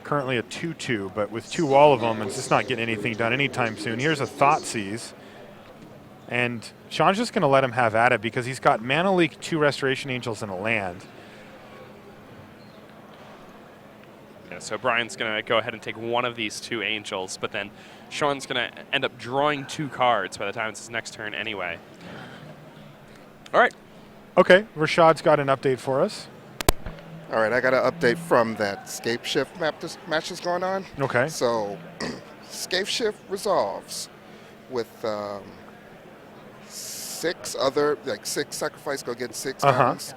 Currently a 2-2, but with 2 Wall of Omens, it's not getting anything done anytime soon. Here's a Thoughtseize. And Shaun's just going to let him have at it because he's got Mana Leak, 2 Restoration Angels, and a land. Yeah, so Brian's going to go ahead and take one of these 2 Angels, but then Shaun's going to end up drawing 2 cards by the time it's his next turn anyway. All right. Okay, Rashad's got an update for us. All right, I got an update from that Scape Shift match that's going on. Okay. So, Scape Shift resolves with 6 sacrifice go get 6 mountains.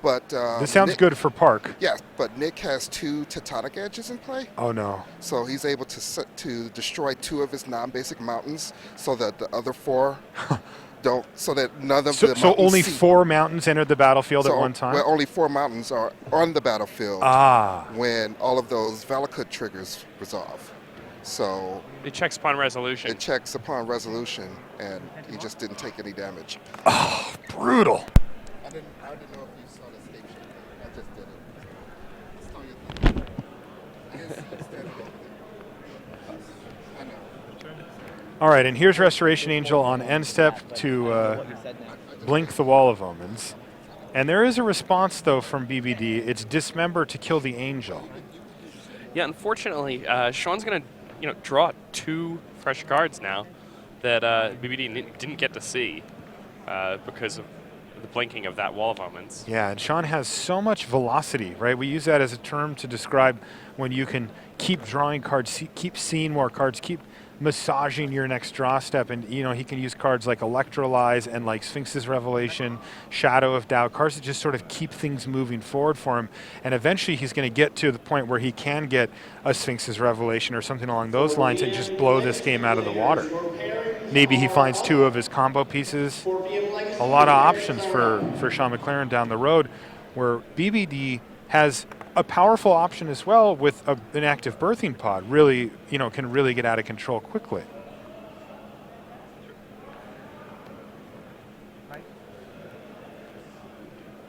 But this sounds Nick, good for Park. Yeah, but Nick has 2 Tectonic Edges in play. Oh no. So he's able to destroy 2 of his non-basic mountains, so that the other 4 don't. So that none of the So only 4 mountains entered the battlefield at one time. Well, only 4 mountains are on the battlefield when all of those Valakut triggers resolve. So it checks upon resolution. It checks upon resolution, and he just didn't take any damage. Oh, brutal. I didn't know if you saw the Scape Shift. I just did it. It's on your thing. Yes, standing over there. I know. All right, and here's Restoration Angel on end step to blink the Wall of Omens. And there is a response, though, from BBD. It's Dismember to kill the Angel. Yeah, unfortunately, Shaun's going to draw 2 fresh cards now that BBD didn't get to see because of the blinking of that Wall of Omens. Yeah, and Shaun has so much velocity, right? We use that as a term to describe when you can keep drawing cards, keep seeing more cards, keep massaging your next draw step. And, he can use cards like Electrolyze and like Sphinx's Revelation, Shadow of Doubt, cards that just sort of keep things moving forward for him. And eventually he's going to get to the point where he can get a Sphinx's Revelation or something along those lines and just blow this game out of the water. Maybe he finds 2 of his combo pieces. A lot of options for Shawn McLaren down the road, where BBD has a powerful option as well with an active birthing pod. Really, can really get out of control quickly.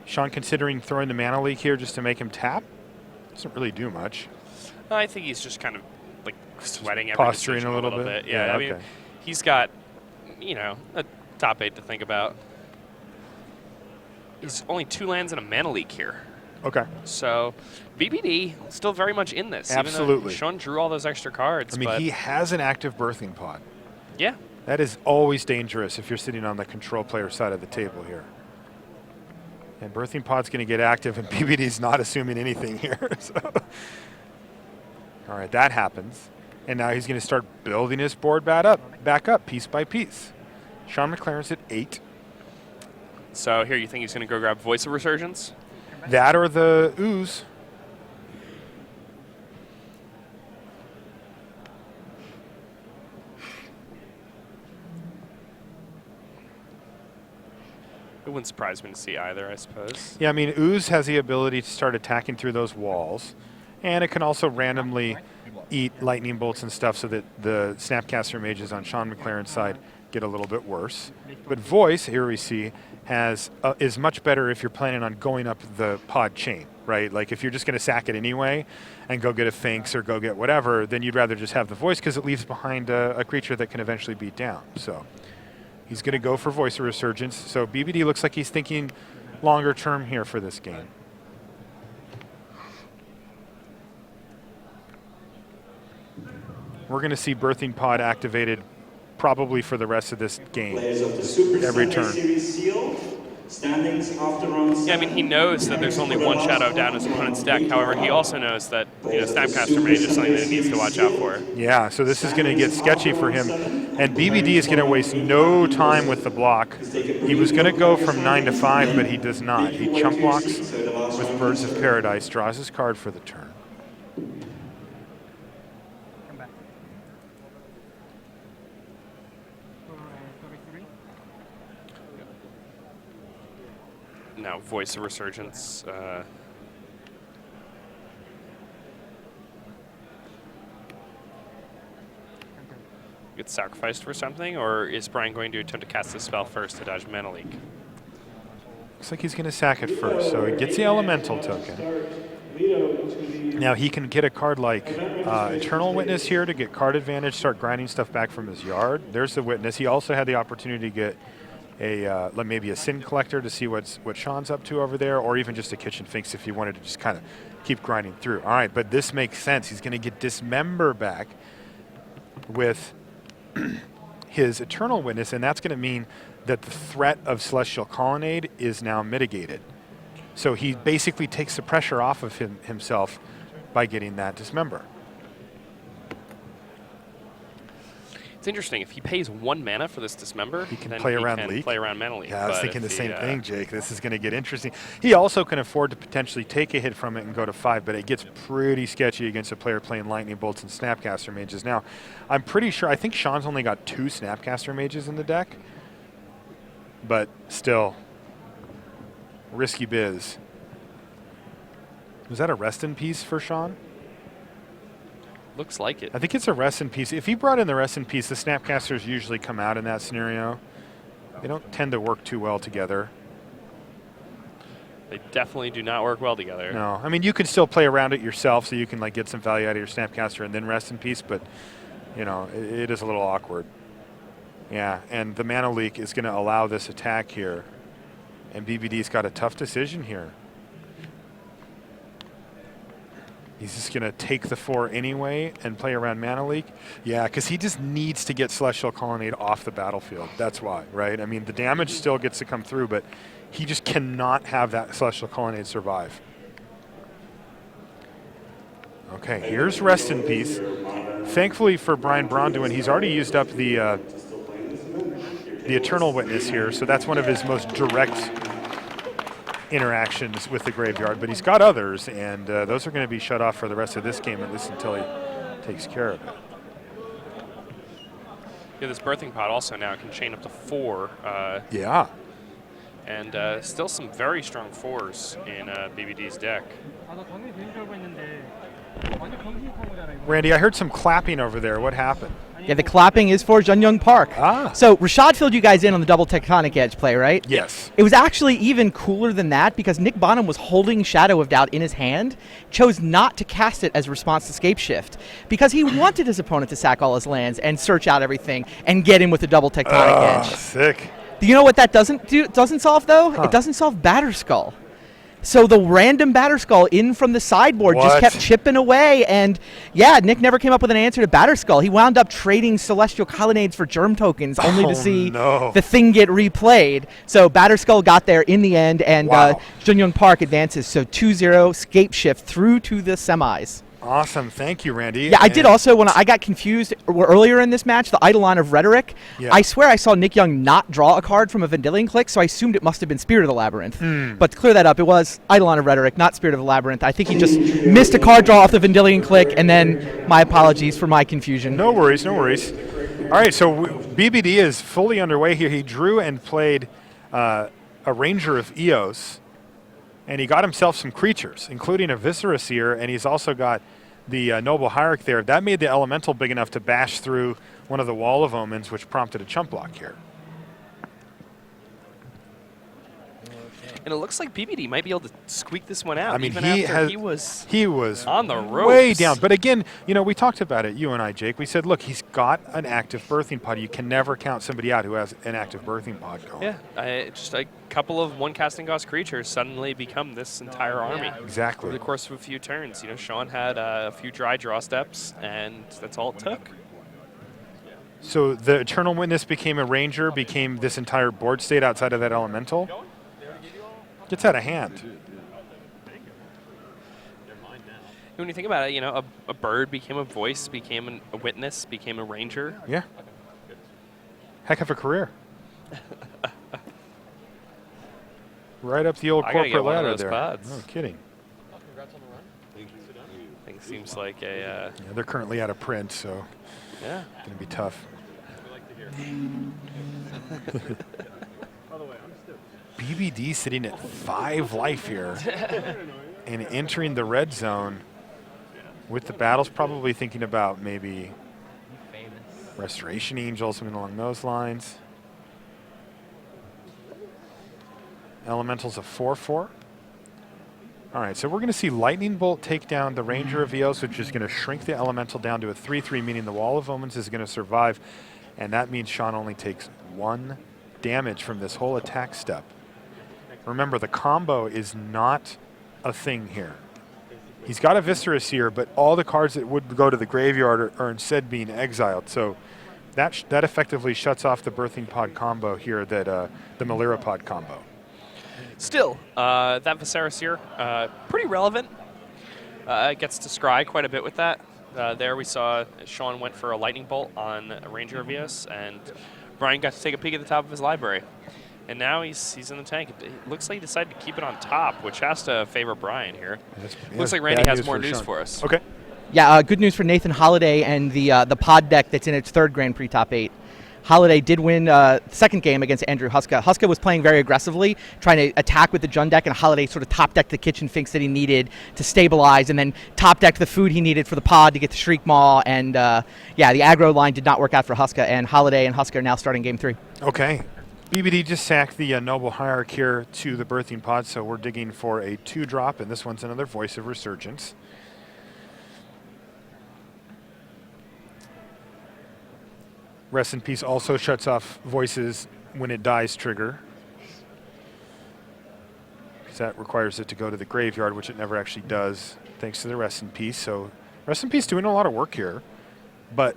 Shaun considering throwing the Mana Leak here just to make him tap. Doesn't really do much. I think he's just kind of like sweating every Posturing decision a little bit. Yeah, Yeah, I mean, he's got, a top 8 to think about. There's only 2 lands and a Mana Leak here. Okay. So BBD still very much in this. Absolutely. Even though Shaun drew all those extra cards. I mean, he has an active birthing pod. Yeah. That is always dangerous if you're sitting on the control player side of the table here. And birthing pod's going to get active, and BBD's not assuming anything here. So. All right, that happens. And now he's going to start building his board back up piece by piece. Shaun McLaren's at 8. So here, you think he's going to go grab Voice of Resurgence? That or the Ooze. It wouldn't surprise me to see either, I suppose. Yeah, I mean, Ooze has the ability to start attacking through those walls. And it can also randomly eat lightning bolts and stuff so that the Snapcaster mages on Shawn McLaren's side get a little bit worse. But Voice, here we see, is much better if you're planning on going up the pod chain, right? Like if you're just going to sack it anyway and go get a Finks or go get whatever, then you'd rather just have the Voice because it leaves behind a creature that can eventually beat down. So he's going to go for Voice of Resurgence. So BBD looks like he's thinking longer term here for this game. We're going to see Birthing Pod activated probably for the rest of this game. Every turn. Yeah, I mean, he knows that there's only one shadow down his opponent's deck. However, he also knows that Snapcaster Mage is something that he needs to watch out for. Yeah, so this is going to get sketchy for him. And BBD is going to waste no time with the block. He was going to go from 9 to 5, but he does not. He chump blocks with Birds of Paradise, draws his card for the turn. Come back. So, 33. Now, Voice of Resurgence. Gets sacrificed for something, or is Brian going to attempt to cast this spell first to dodge Mana Leak? Looks like he's going to sack it first, so he gets the Elemental token. Now he can get a card like Eternal Witness here to get card advantage, start grinding stuff back from his yard. There's the Witness. He also had the opportunity to get maybe a Sin Collector to see what Shaun's up to over there, or even just a Kitchen Finks if he wanted to just kind of keep grinding through. All right, but this makes sense. He's going to get Dismember back with his Eternal Witness, and that's going to mean that the threat of Celestial Colonnade is now mitigated. So he basically takes the pressure off of himself by getting that Dismember. It's interesting. If he pays 1 mana for this Dismember, he can then play he around can Leak. play around Mana Leak. Yeah, I was But thinking the if same he, thing, Jake. This is going to get interesting. He also can afford to potentially take a hit from it and go to 5, but it gets pretty sketchy against a player playing Lightning Bolts and Snapcaster Mages. Now, I'm pretty sure, I think Shaun's only got 2 Snapcaster Mages in the deck, but still, risky biz. Was that a Rest in Peace for Shaun? Looks like it. I think it's a Rest in Peace. If he brought in the Rest in Peace, the Snapcasters usually come out in that scenario. They don't tend to work too well together. They definitely do not work well together. No, I mean, you can still play around it yourself, so you can like get some value out of your Snapcaster and then Rest in Peace, but you know, it is a little awkward. Yeah, and the Mana Leak is going to allow this attack here, and BBD's got a tough decision here. He's just going to take the 4 anyway and play around Mana Leak. Yeah, because he just needs to get Celestial Colonnade off the battlefield. That's why, right? I mean, the damage still gets to come through, but he just cannot have that Celestial Colonnade survive. Okay, here's Rest in Peace. Thankfully for Brian Braun-Duin, he's already used up the Eternal Witness here, so that's one of his most direct interactions with the graveyard, but he's got others, and those are going to be shut off for the rest of this game, at least until he takes care of it. Yeah, this Birthing Pod also now can chain up to 4. Yeah. And still some very strong 4s in BBD's deck. 경기 되는 줄 알고 했는데 완전 경기하고잖아요. Randy, I heard some clapping over there. What happened? Yeah, the clapping is for Joonyoung Park. Ah. So Rashad filled you guys in on the double Tectonic Edge play, right? Yes. It was actually even cooler than that because Nick Bonham was holding Shadow of Doubt in his hand, chose not to cast it as a response to Scape Shift because he wanted his opponent to sack all his lands and search out everything and get him with the double Tectonic Edge. Sick. Do you know what that doesn't solve though? Huh. It doesn't solve Batterskull. So the random Batterskull in from the sideboard just kept chipping away, and yeah, Nick never came up with an answer to Batterskull. He wound up trading Celestial Colonnades for Germ tokens, only to see the thing get replayed. So Batterskull got there in the end, and Joonyoung Park advances. So 2-0 Scape Shift through to the semis. Awesome. Thank you, Randy. Yeah, I did also want to. I got confused earlier in this match, the Eidolon of Rhetoric. Yeah. I swear I saw Nick Young not draw a card from a Vendilion Click, so I assumed it must have been Spirit of the Labyrinth. But to clear that up, it was Eidolon of Rhetoric, not Spirit of the Labyrinth. I think he just missed a card draw off the Vendilion Click, and then my apologies for my confusion. No worries, no worries. All right, so BBD is fully underway here. He drew and played a Ranger of Eos, and he got himself some creatures, including a Viscera Seer, and he's also got the Noble Hierarch there. That made the Elemental big enough to bash through one of the Wall of Omens, which prompted a chump block here. And it looks like BBD might be able to squeak this one out. I mean, even he after has, he was on the ropes. way down. But again, you know, we talked about it, you and I, Jake. We said, look, he's got an active birthing pod. You can never count somebody out who has an active birthing pod going. Yeah, just a couple of one casting cost creatures suddenly become this entire army. Exactly. Over the course of a few turns. You know, Shaun had a few dry draw steps, and that's all it took. So the Eternal Witness became a Ranger, became this entire board state outside of that Elemental. Gets out of hand. When you think about it, you know, a bird became a voice, became a witness, became a ranger. Yeah. Heck of a career. Right up the old I gotta corporate get one of ladder those there. pods. No kidding. I think it seems like a Yeah, they're currently out of print, so yeah. it's going to be tough. BBD sitting at 5 life here and entering the red zone with the battles, probably thinking about maybe Restoration Angel, something along those lines. Elemental's a 4/4. All right, so we're going to see Lightning Bolt take down the Ranger of Eos, which is going to shrink the Elemental down to a 3/3, meaning the Wall of Omens is going to survive, and that means Shaun only takes 1 damage from this whole attack step. Remember, the combo is not a thing here. He's got a Viscera Seer, but all the cards that would go to the graveyard are instead being exiled. So that effectively shuts off the Birthing Pod combo here, that the Melira Pod combo. Still, that Viscera Seer, pretty relevant. Gets to scry quite a bit with that. There we saw Shaun went for a Lightning Bolt on Ranger of Eos, and Brian got to take a peek at the top of his library. And now he's in the tank. It looks like he decided to keep it on top, which has to favor Brian here. Looks like Randy has more news for us. Okay. Yeah, good news for Nathan Holiday and the pod deck that's in its 3rd Grand Prix top 8. Holiday did win second game against Andrew Huska. Huska was playing very aggressively, trying to attack with the Jund deck, and Holiday sort of top decked the kitchen finks that he needed to stabilize, and then top decked the food he needed for the pod to get the Shriek Maw. And yeah, the aggro line did not work out for Huska, and Holiday and Huska are now starting game 3. Okay. BBD just sacked the Noble Hierarch here to the Birthing Pod, so we're digging for a 2-drop, and this one's another Voice of Resurgence. Rest in Peace also shuts off voices when it dies trigger, because that requires it to go to the graveyard, which it never actually does, thanks to the Rest in Peace. So Rest in Peace doing a lot of work here, but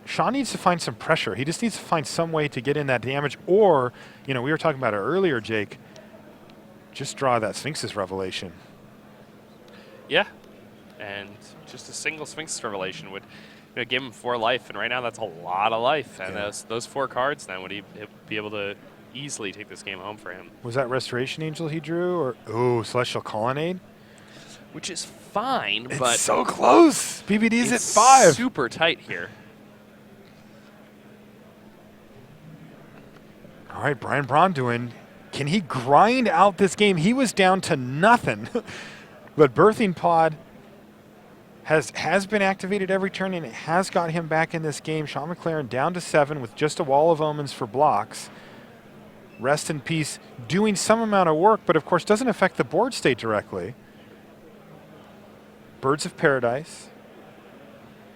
Shaun needs to find some pressure. He just needs to find some way to get in that damage, or, you know, we were talking about it earlier, Jake, just draw that Sphinx's Revelation. Yeah, and just a single Sphinx's Revelation would give him 4 life, and right now that's a lot of life. And those 4 cards then would he be able to easily take this game home for him. Was that Restoration Angel he drew, or Celestial Colonnade? Which is fine, It's but so close. BBD's at it's 5. super tight here. All right, Brian Braun-Duin, can he grind out this game? He was down to nothing, but Birthing Pod has been activated every turn, and it has got him back in this game. Shawn McLaren down to 7 with just a Wall of Omens for blocks. Rest in Peace doing some amount of work, but of course doesn't affect the board state directly. Birds of Paradise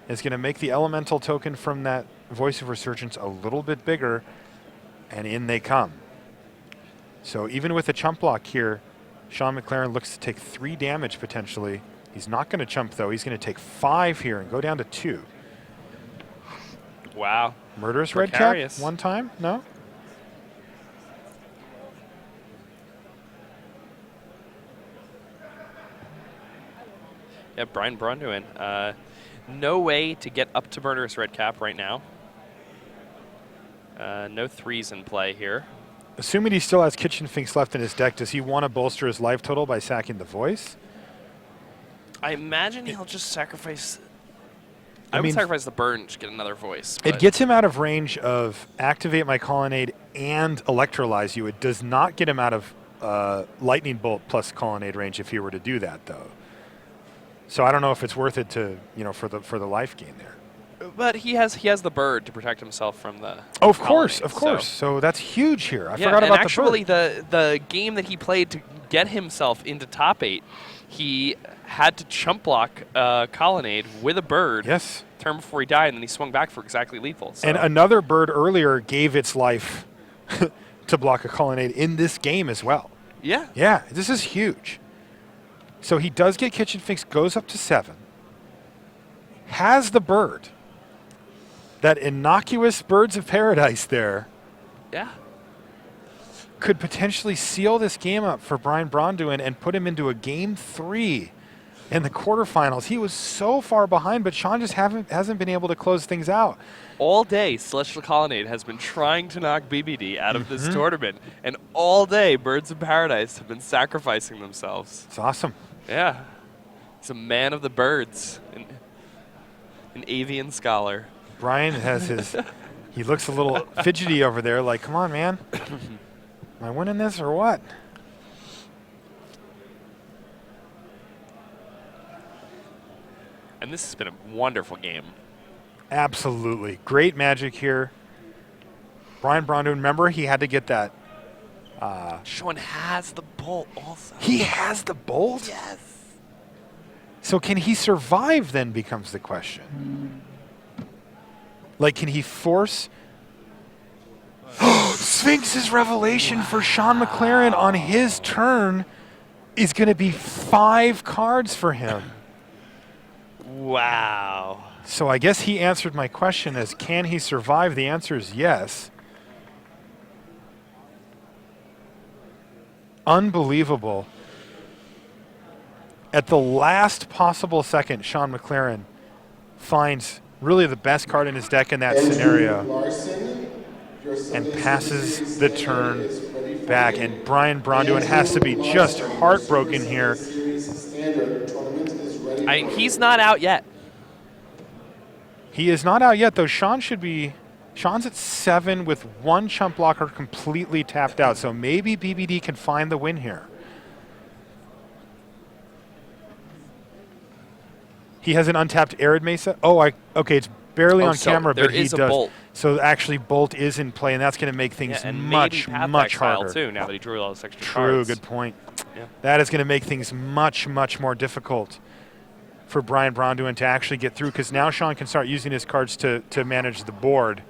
is going to make the Elemental token from that Voice of Resurgence a little bit bigger, and in they come. So even with a chump block here, Shawn McLaren looks to take 3 damage potentially. He's not going to chump, though. He's going to take 5 here and go down to 2. Wow. Murderous Red Cap Precarious. one time? No? Yeah, Brian Braun-Duin. No way to get up to Murderous Red Cap right now. No 3s in play here. Assuming he still has Kitchen Finks left in his deck, does he want to bolster his life total by sacking the Voice? I imagine he'll just sacrifice. I I would mean, sacrifice the burn to get another voice. It but gets him out of range of Activate My Colonnade and Electrolyze You. It does not get him out of Lightning Bolt plus Colonnade range if he were to do that, though. So I don't know if it's worth it to, for the life gain there. But he has the bird to protect himself from the. Oh, of course, colony, of course. So that's huge here. I yeah, forgot and about actually the bird. the game that he played to get himself into top 8, he had to chump block Colonnade with a bird. Yes. Turn before he died, and then he swung back for exactly lethal. So. And another bird earlier gave its life to block a colonnade in this game as well. Yeah. Yeah, this is huge. So he does get kitchen finks, goes up to 7. Has the bird. That innocuous Birds of Paradise there Yeah. could potentially seal this game up for Brian Braun-Duin and put him into a game 3 in the quarterfinals. He was so far behind, but Shaun just hasn't been able to close things out. All day, Celestial Colonnade has been trying to knock BBD out of this tournament, and all day, Birds of Paradise have been sacrificing themselves. It's awesome. Yeah. He's a man of the birds, an avian scholar. Brian has his, he looks a little fidgety over there, like, come on, man. Am I winning this or what? And this has been a wonderful game. Absolutely. Great magic here. Brian Braun-Duin, remember, he had to get that. Shaun has the bolt also. He has the bolt? Yes. So can he survive then becomes the question. Like, can he force... Sphinx's revelation for Shawn McLaren on his turn is going to be 5 cards for him. Wow. So I guess he answered my question as, can he survive? The answer is yes. Unbelievable. At the last possible second, Shawn McLaren finds really the best card in his deck in that scenario and passes the turn back. And Brian Braun-Duin has to be just heartbroken here. He's not out yet. He is not out yet, though. Shaun should be... Shaun's at 7 with 1 chump blocker completely tapped out. So maybe BBD can find the win here. He has an untapped Arid Mesa. Oh, okay, it's barely on so camera, there but he is a does. bolt. So actually, Bolt is in play, and that's going to make things Yeah, and much, maybe much Path harder. too. Now that he drew all those extra True, cards. good point. Yeah. That is going to make things much, much more difficult for Brian Braun-Duin to actually get through, because now Shaun can start using his cards to manage the board,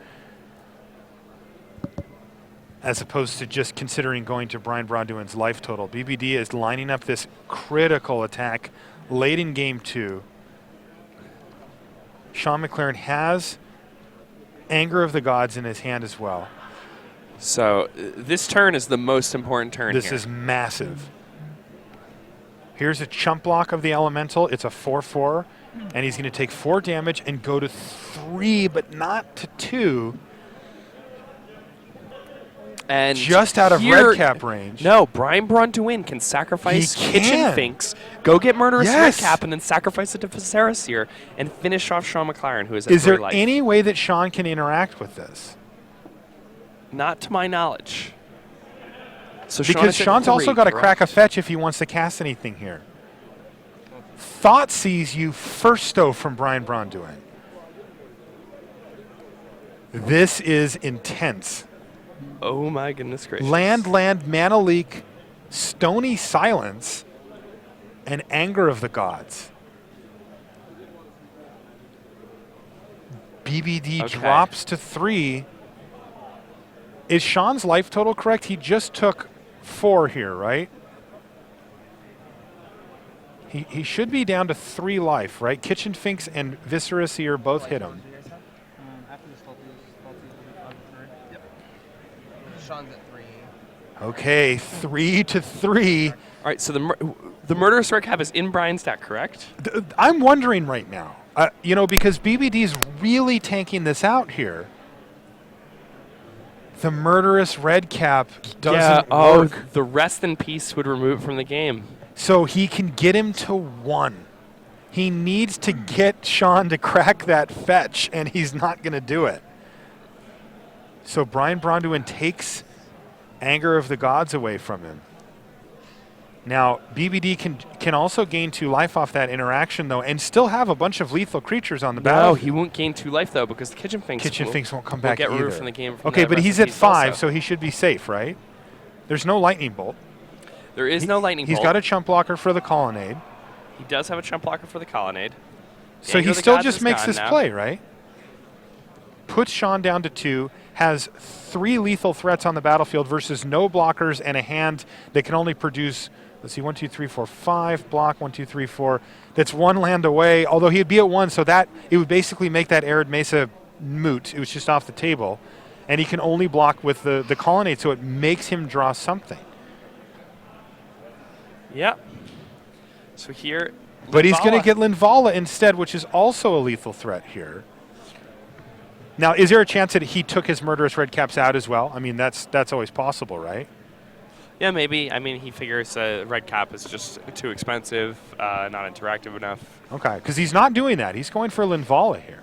as opposed to just considering going to Brian Braun-Duin's life total. BBD is lining up this critical attack late in game 2. Shawn McLaren has Anger of the Gods in his hand as well. So this turn is the most important turn This here. is massive. Here's a chump block of the Elemental. It's a 4/4, and he's going to take 4 damage and go to 3, but not to 2. And Just out of here- red cap range. No, Brian Braun-Duin can sacrifice He Kitchen can. Finks, go get Murderous Yes. Red Cap, and then sacrifice it to Viserys here and finish off Shaun McLaren, who is at Is 3 there life. any way that Shaun can interact with this? Not to my knowledge. So Shaun Because is at Shaun's also 3, got to crack a correct? fetch if he wants to cast anything here. Thought sees you first, though, from Brian Braun-Duin. This is intense. Oh my goodness gracious. Land, Mana Leak, Stony Silence, and Anger of the Gods. BBD Okay. drops to 3. Is Shaun's life total correct? He just took 4 here, right? He should be down to 3 life, right? Kitchen Finks and Viserys here both hit him. After the Yep. Shaun's at 3. Okay, 3-3. All right, so the Murderous Red Cap is in Brian's deck, correct? I'm wondering right now, because BBD's really tanking this out here. The Murderous Red Cap doesn't work. The Rest in Peace would remove it from the game. So he can get him to 1. He needs to get Shaun to crack that fetch, and he's not going to do it. So Brian Braun-Duin takes Anger of the Gods away from him. Now, BBD can also gain 2 life off that interaction, though, and still have a bunch of lethal creatures on the No, battlefield. he won't gain 2 life, though, because the Kitchen Finks won't come will back get either. removed from the game. From Okay, the but rest he's of at these 5, also. so he should be safe, right? There's no lightning bolt. There is no lightning He's bolt. got a chump blocker for the colonnade. He does have a chump blocker for the colonnade. So Anger he of the still Gods just is makes gone this now. play, right? Puts Shaun down to 2, has 3 lethal threats on the battlefield versus no blockers and a hand that can only produce, let's see, 1, 2, 3, 4, 5, block, 1, 2, 3, 4. That's 1 land away, although he'd be at 1, so that it would basically make that Arid Mesa moot. It was just off the table. And he can only block with the colonnade, so it makes him draw something. Yeah. So here, But he's going Linvala- to get Linvala instead, which is also a lethal threat here. Now, is there a chance that he took his murderous red caps out as well? I mean, that's always possible, right? Yeah, maybe. I mean, he figures red cap is just too expensive, not interactive enough. Okay, because he's not doing that. He's going for Linvala here.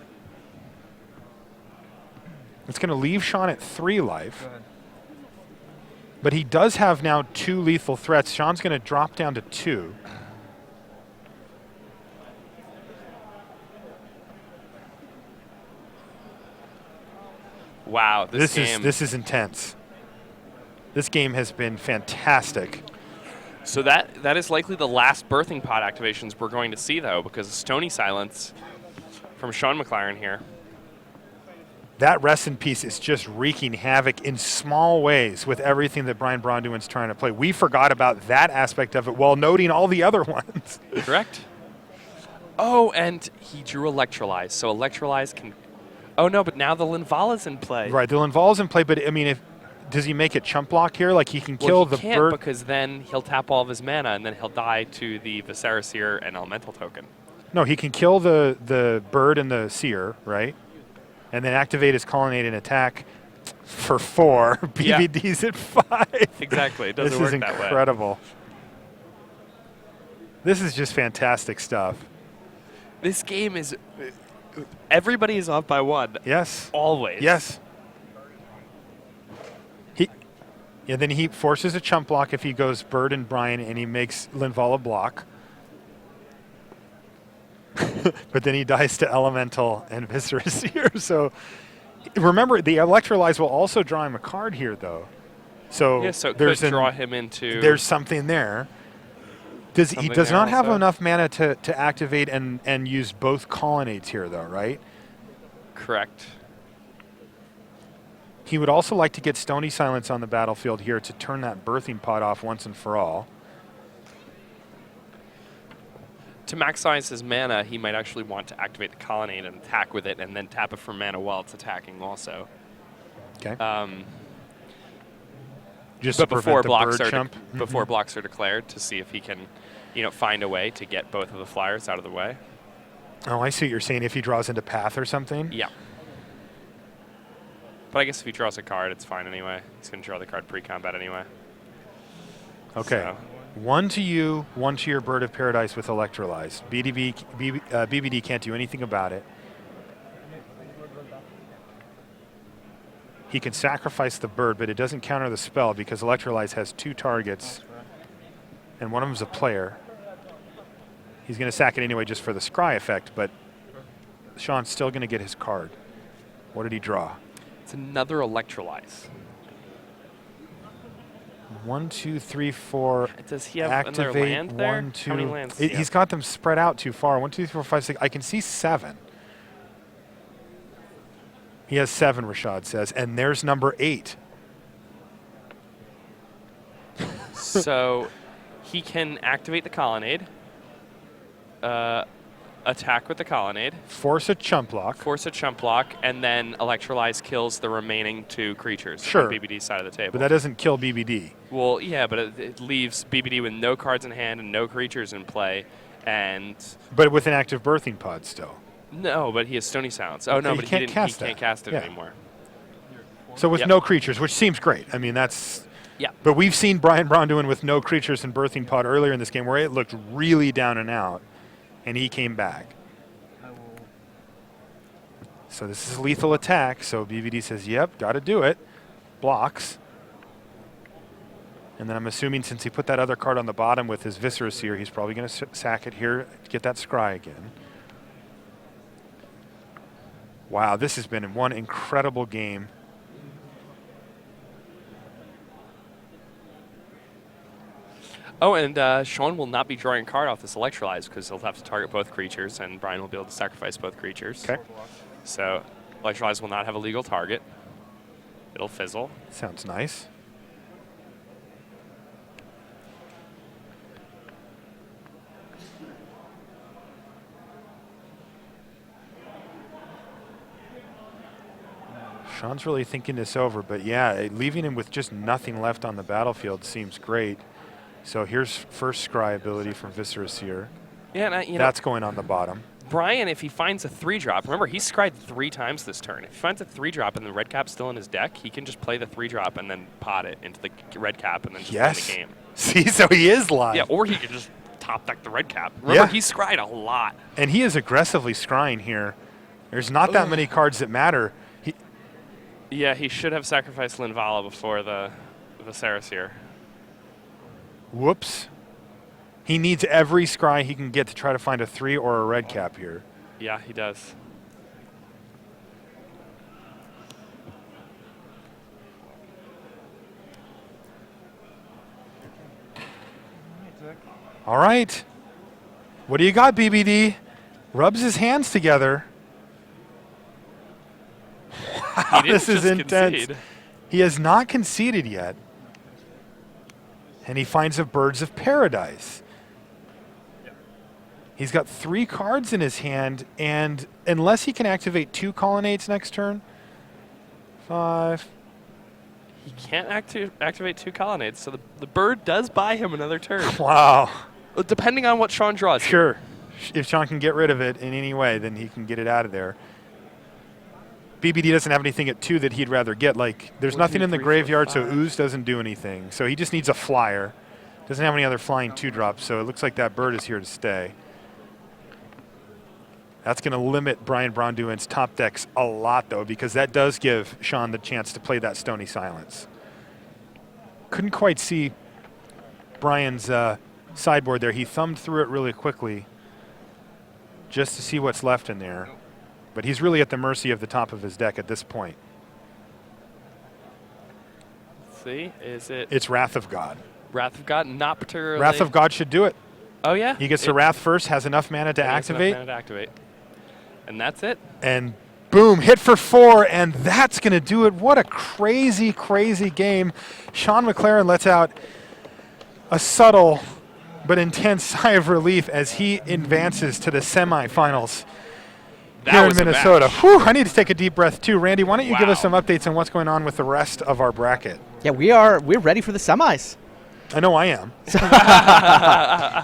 It's going to leave Shaun at 3 life. But he does have now 2 lethal threats. Shaun's going to drop down to 2. Wow, this game. This is intense. This game has been fantastic. So that is likely the last birthing pod activations we're going to see, though, because of Stony Silence from Shawn McLaren here. That rest in peace is just wreaking havoc in small ways with everything that Brian Braun-Duin's trying to play. We forgot about that aspect of it while noting all the other ones. Correct. Oh, and he drew Electrolyze, so Electrolyze can... Oh, no, but now the Linvala's in play. Right, the Linval's in play, but I mean, does he make it chump block here? Like he can kill Well, the he can't, bird? because then he'll tap all of his mana, and then he'll die to the Viserys Seer and Elemental token. No, he can kill the bird and the seer, right? And then activate his colonnade and attack for 4. Yeah. BBD's at 5. Exactly, it doesn't This work is that way. incredible. This is just fantastic stuff. This game is... Everybody is off by 1. Yes. Always. Yes. Then he forces a chump block if he goes Bird and Brian, and he makes Linvala block. But then he dies to Elemental and Viserys here. So remember, the Electrolyze will also draw him a card here, though. So, Yeah, so it could draw him into... There's something there. He Something does there not have also. enough mana to activate and use both colonnades here, though, right? Correct. He would also like to get Stony Silence on the battlefield here to turn that birthing pod off once and for all. To maximize his mana, he might actually want to activate the Colonnade and attack with it, and then tap it for mana while it's attacking also. Okay. Just But to before prevent the blocks bird are chump. before blocks are declared, to see if he can, find a way to get both of the flyers out of the way. Oh, I see what you're saying. If he draws into path or something. Yeah. But I guess if he draws a card, it's fine anyway. He's going to draw the card pre-combat anyway. Okay. So. 1 to you, 1 to your Bird of Paradise with Electrolyze. BBD can't do anything about it. He can sacrifice the bird, but it doesn't counter the spell because Electrolyze has 2 targets, and one of them is a player. He's going to sack it anyway just for the scry effect, but Shaun's still going to get his card. What did he draw? It's another Electrolyze. 1, 2, 3, 4. Does he have Activate another land there? 1, 2. How many lands does he He's have? got them spread out too far. 1, 2, 3, 4, 5, 6. I can see 7. He has 7, Rashad says, and there's number 8. So he can activate the Colonnade, attack with the Colonnade, Force a chump block. force a chump block, and then Electrolyze kills the remaining 2 creatures Sure. on BBD's side of the table. But that doesn't kill BBD. Well, yeah, but it leaves BBD with no cards in hand and no creatures in play, and But with an active birthing pod still. no, but he has Stony Silence. Oh no, He but can't he didn't. cast He can't that. cast it Yeah. anymore. So with Yep. no creatures, which seems great. I mean, that's... Yeah. But we've seen Brian Braun-Duin with no creatures in birthing pod earlier in this game where it looked really down and out, and he came back. So this is lethal attack, so BVD says, yep, got to do it. Blocks. And then I'm assuming since he put that other card on the bottom with his Viscera Seer, he's probably going to sack it here, get that scry again. Wow, this has been one incredible game. Oh, and Shaun will not be drawing a card off this Electrolyze because he'll have to target both creatures, and Brian will be able to sacrifice both creatures. Okay. So Electrolyze will not have a legal target. It'll fizzle. Sounds nice. Shaun's really thinking this over, but yeah, leaving him with just nothing left on the battlefield seems great. So here's first scry ability from Viscera Seer. Yeah, and that's going on the bottom. Brian, if he finds a 3-drop, remember he scried 3 times this turn. If he finds a 3-drop and the red cap's still in his deck, he can just play the 3-drop and then pot it into the red cap and then just win the game. See, so he is live. Yeah, or he could just top deck the red cap. Remember, he scried a lot. And he is aggressively scrying here. There's not that many cards that matter. Yeah, he should have sacrificed Linvala before the Viscera Seer. Whoops. He needs every scry he can get to try to find a 3 or a red cap here. Yeah, he does. All right. What do you got, BBD? Rubs his hands together. Wow, this is intense. Concede. He has not conceded yet. And he finds a Birds of Paradise. He's got 3 cards in his hand, and unless he can activate 2 Colonnades next turn, 5. He can't activate 2 Colonnades, so the bird does buy him another turn. Wow. Depending on what Shaun draws. Sure. If Shaun can get rid of it in any way, then he can get it out of there. BBD doesn't have anything at 2 that he'd rather get. Like, there's nothing in the graveyard, so Ooze doesn't do anything. So he just needs a flyer. Doesn't have any other flying 2-drops, so it looks like that bird is here to stay. That's going to limit Brian Braun-Duin's top decks a lot, though, because that does give Shaun the chance to play that Stony Silence. Couldn't quite see Brian's sideboard there. He thumbed through it really quickly just to see what's left in there. But he's really at the mercy of the top of his deck at this point. Let's see, is it? It's Wrath of God. Wrath of God, not particularly. Wrath of God should do it. Oh, yeah? He gets the Wrath first, has enough mana to activate. And that's it. And boom, hit for 4, and that's going to do it. What a crazy, crazy game. Shawn McLaren lets out a subtle but intense sigh of relief as he advances to the semifinals. Here in Minnesota. Whew, I need to take a deep breath too. Randy, why don't you give us some updates on what's going on with the rest of our bracket? Yeah, we're ready for the semis. I know I am.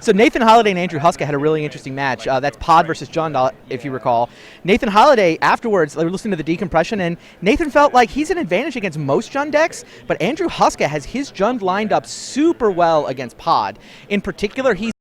So Nathan Holiday and Andrew Huska had a really interesting match. That's Pod versus Jund, if you recall. Nathan Holiday, afterwards, they were listening to the decompression, and Nathan felt like he's an advantage against most Jund decks, but Andrew Huska has his Jund lined up super well against Pod. In particular, he's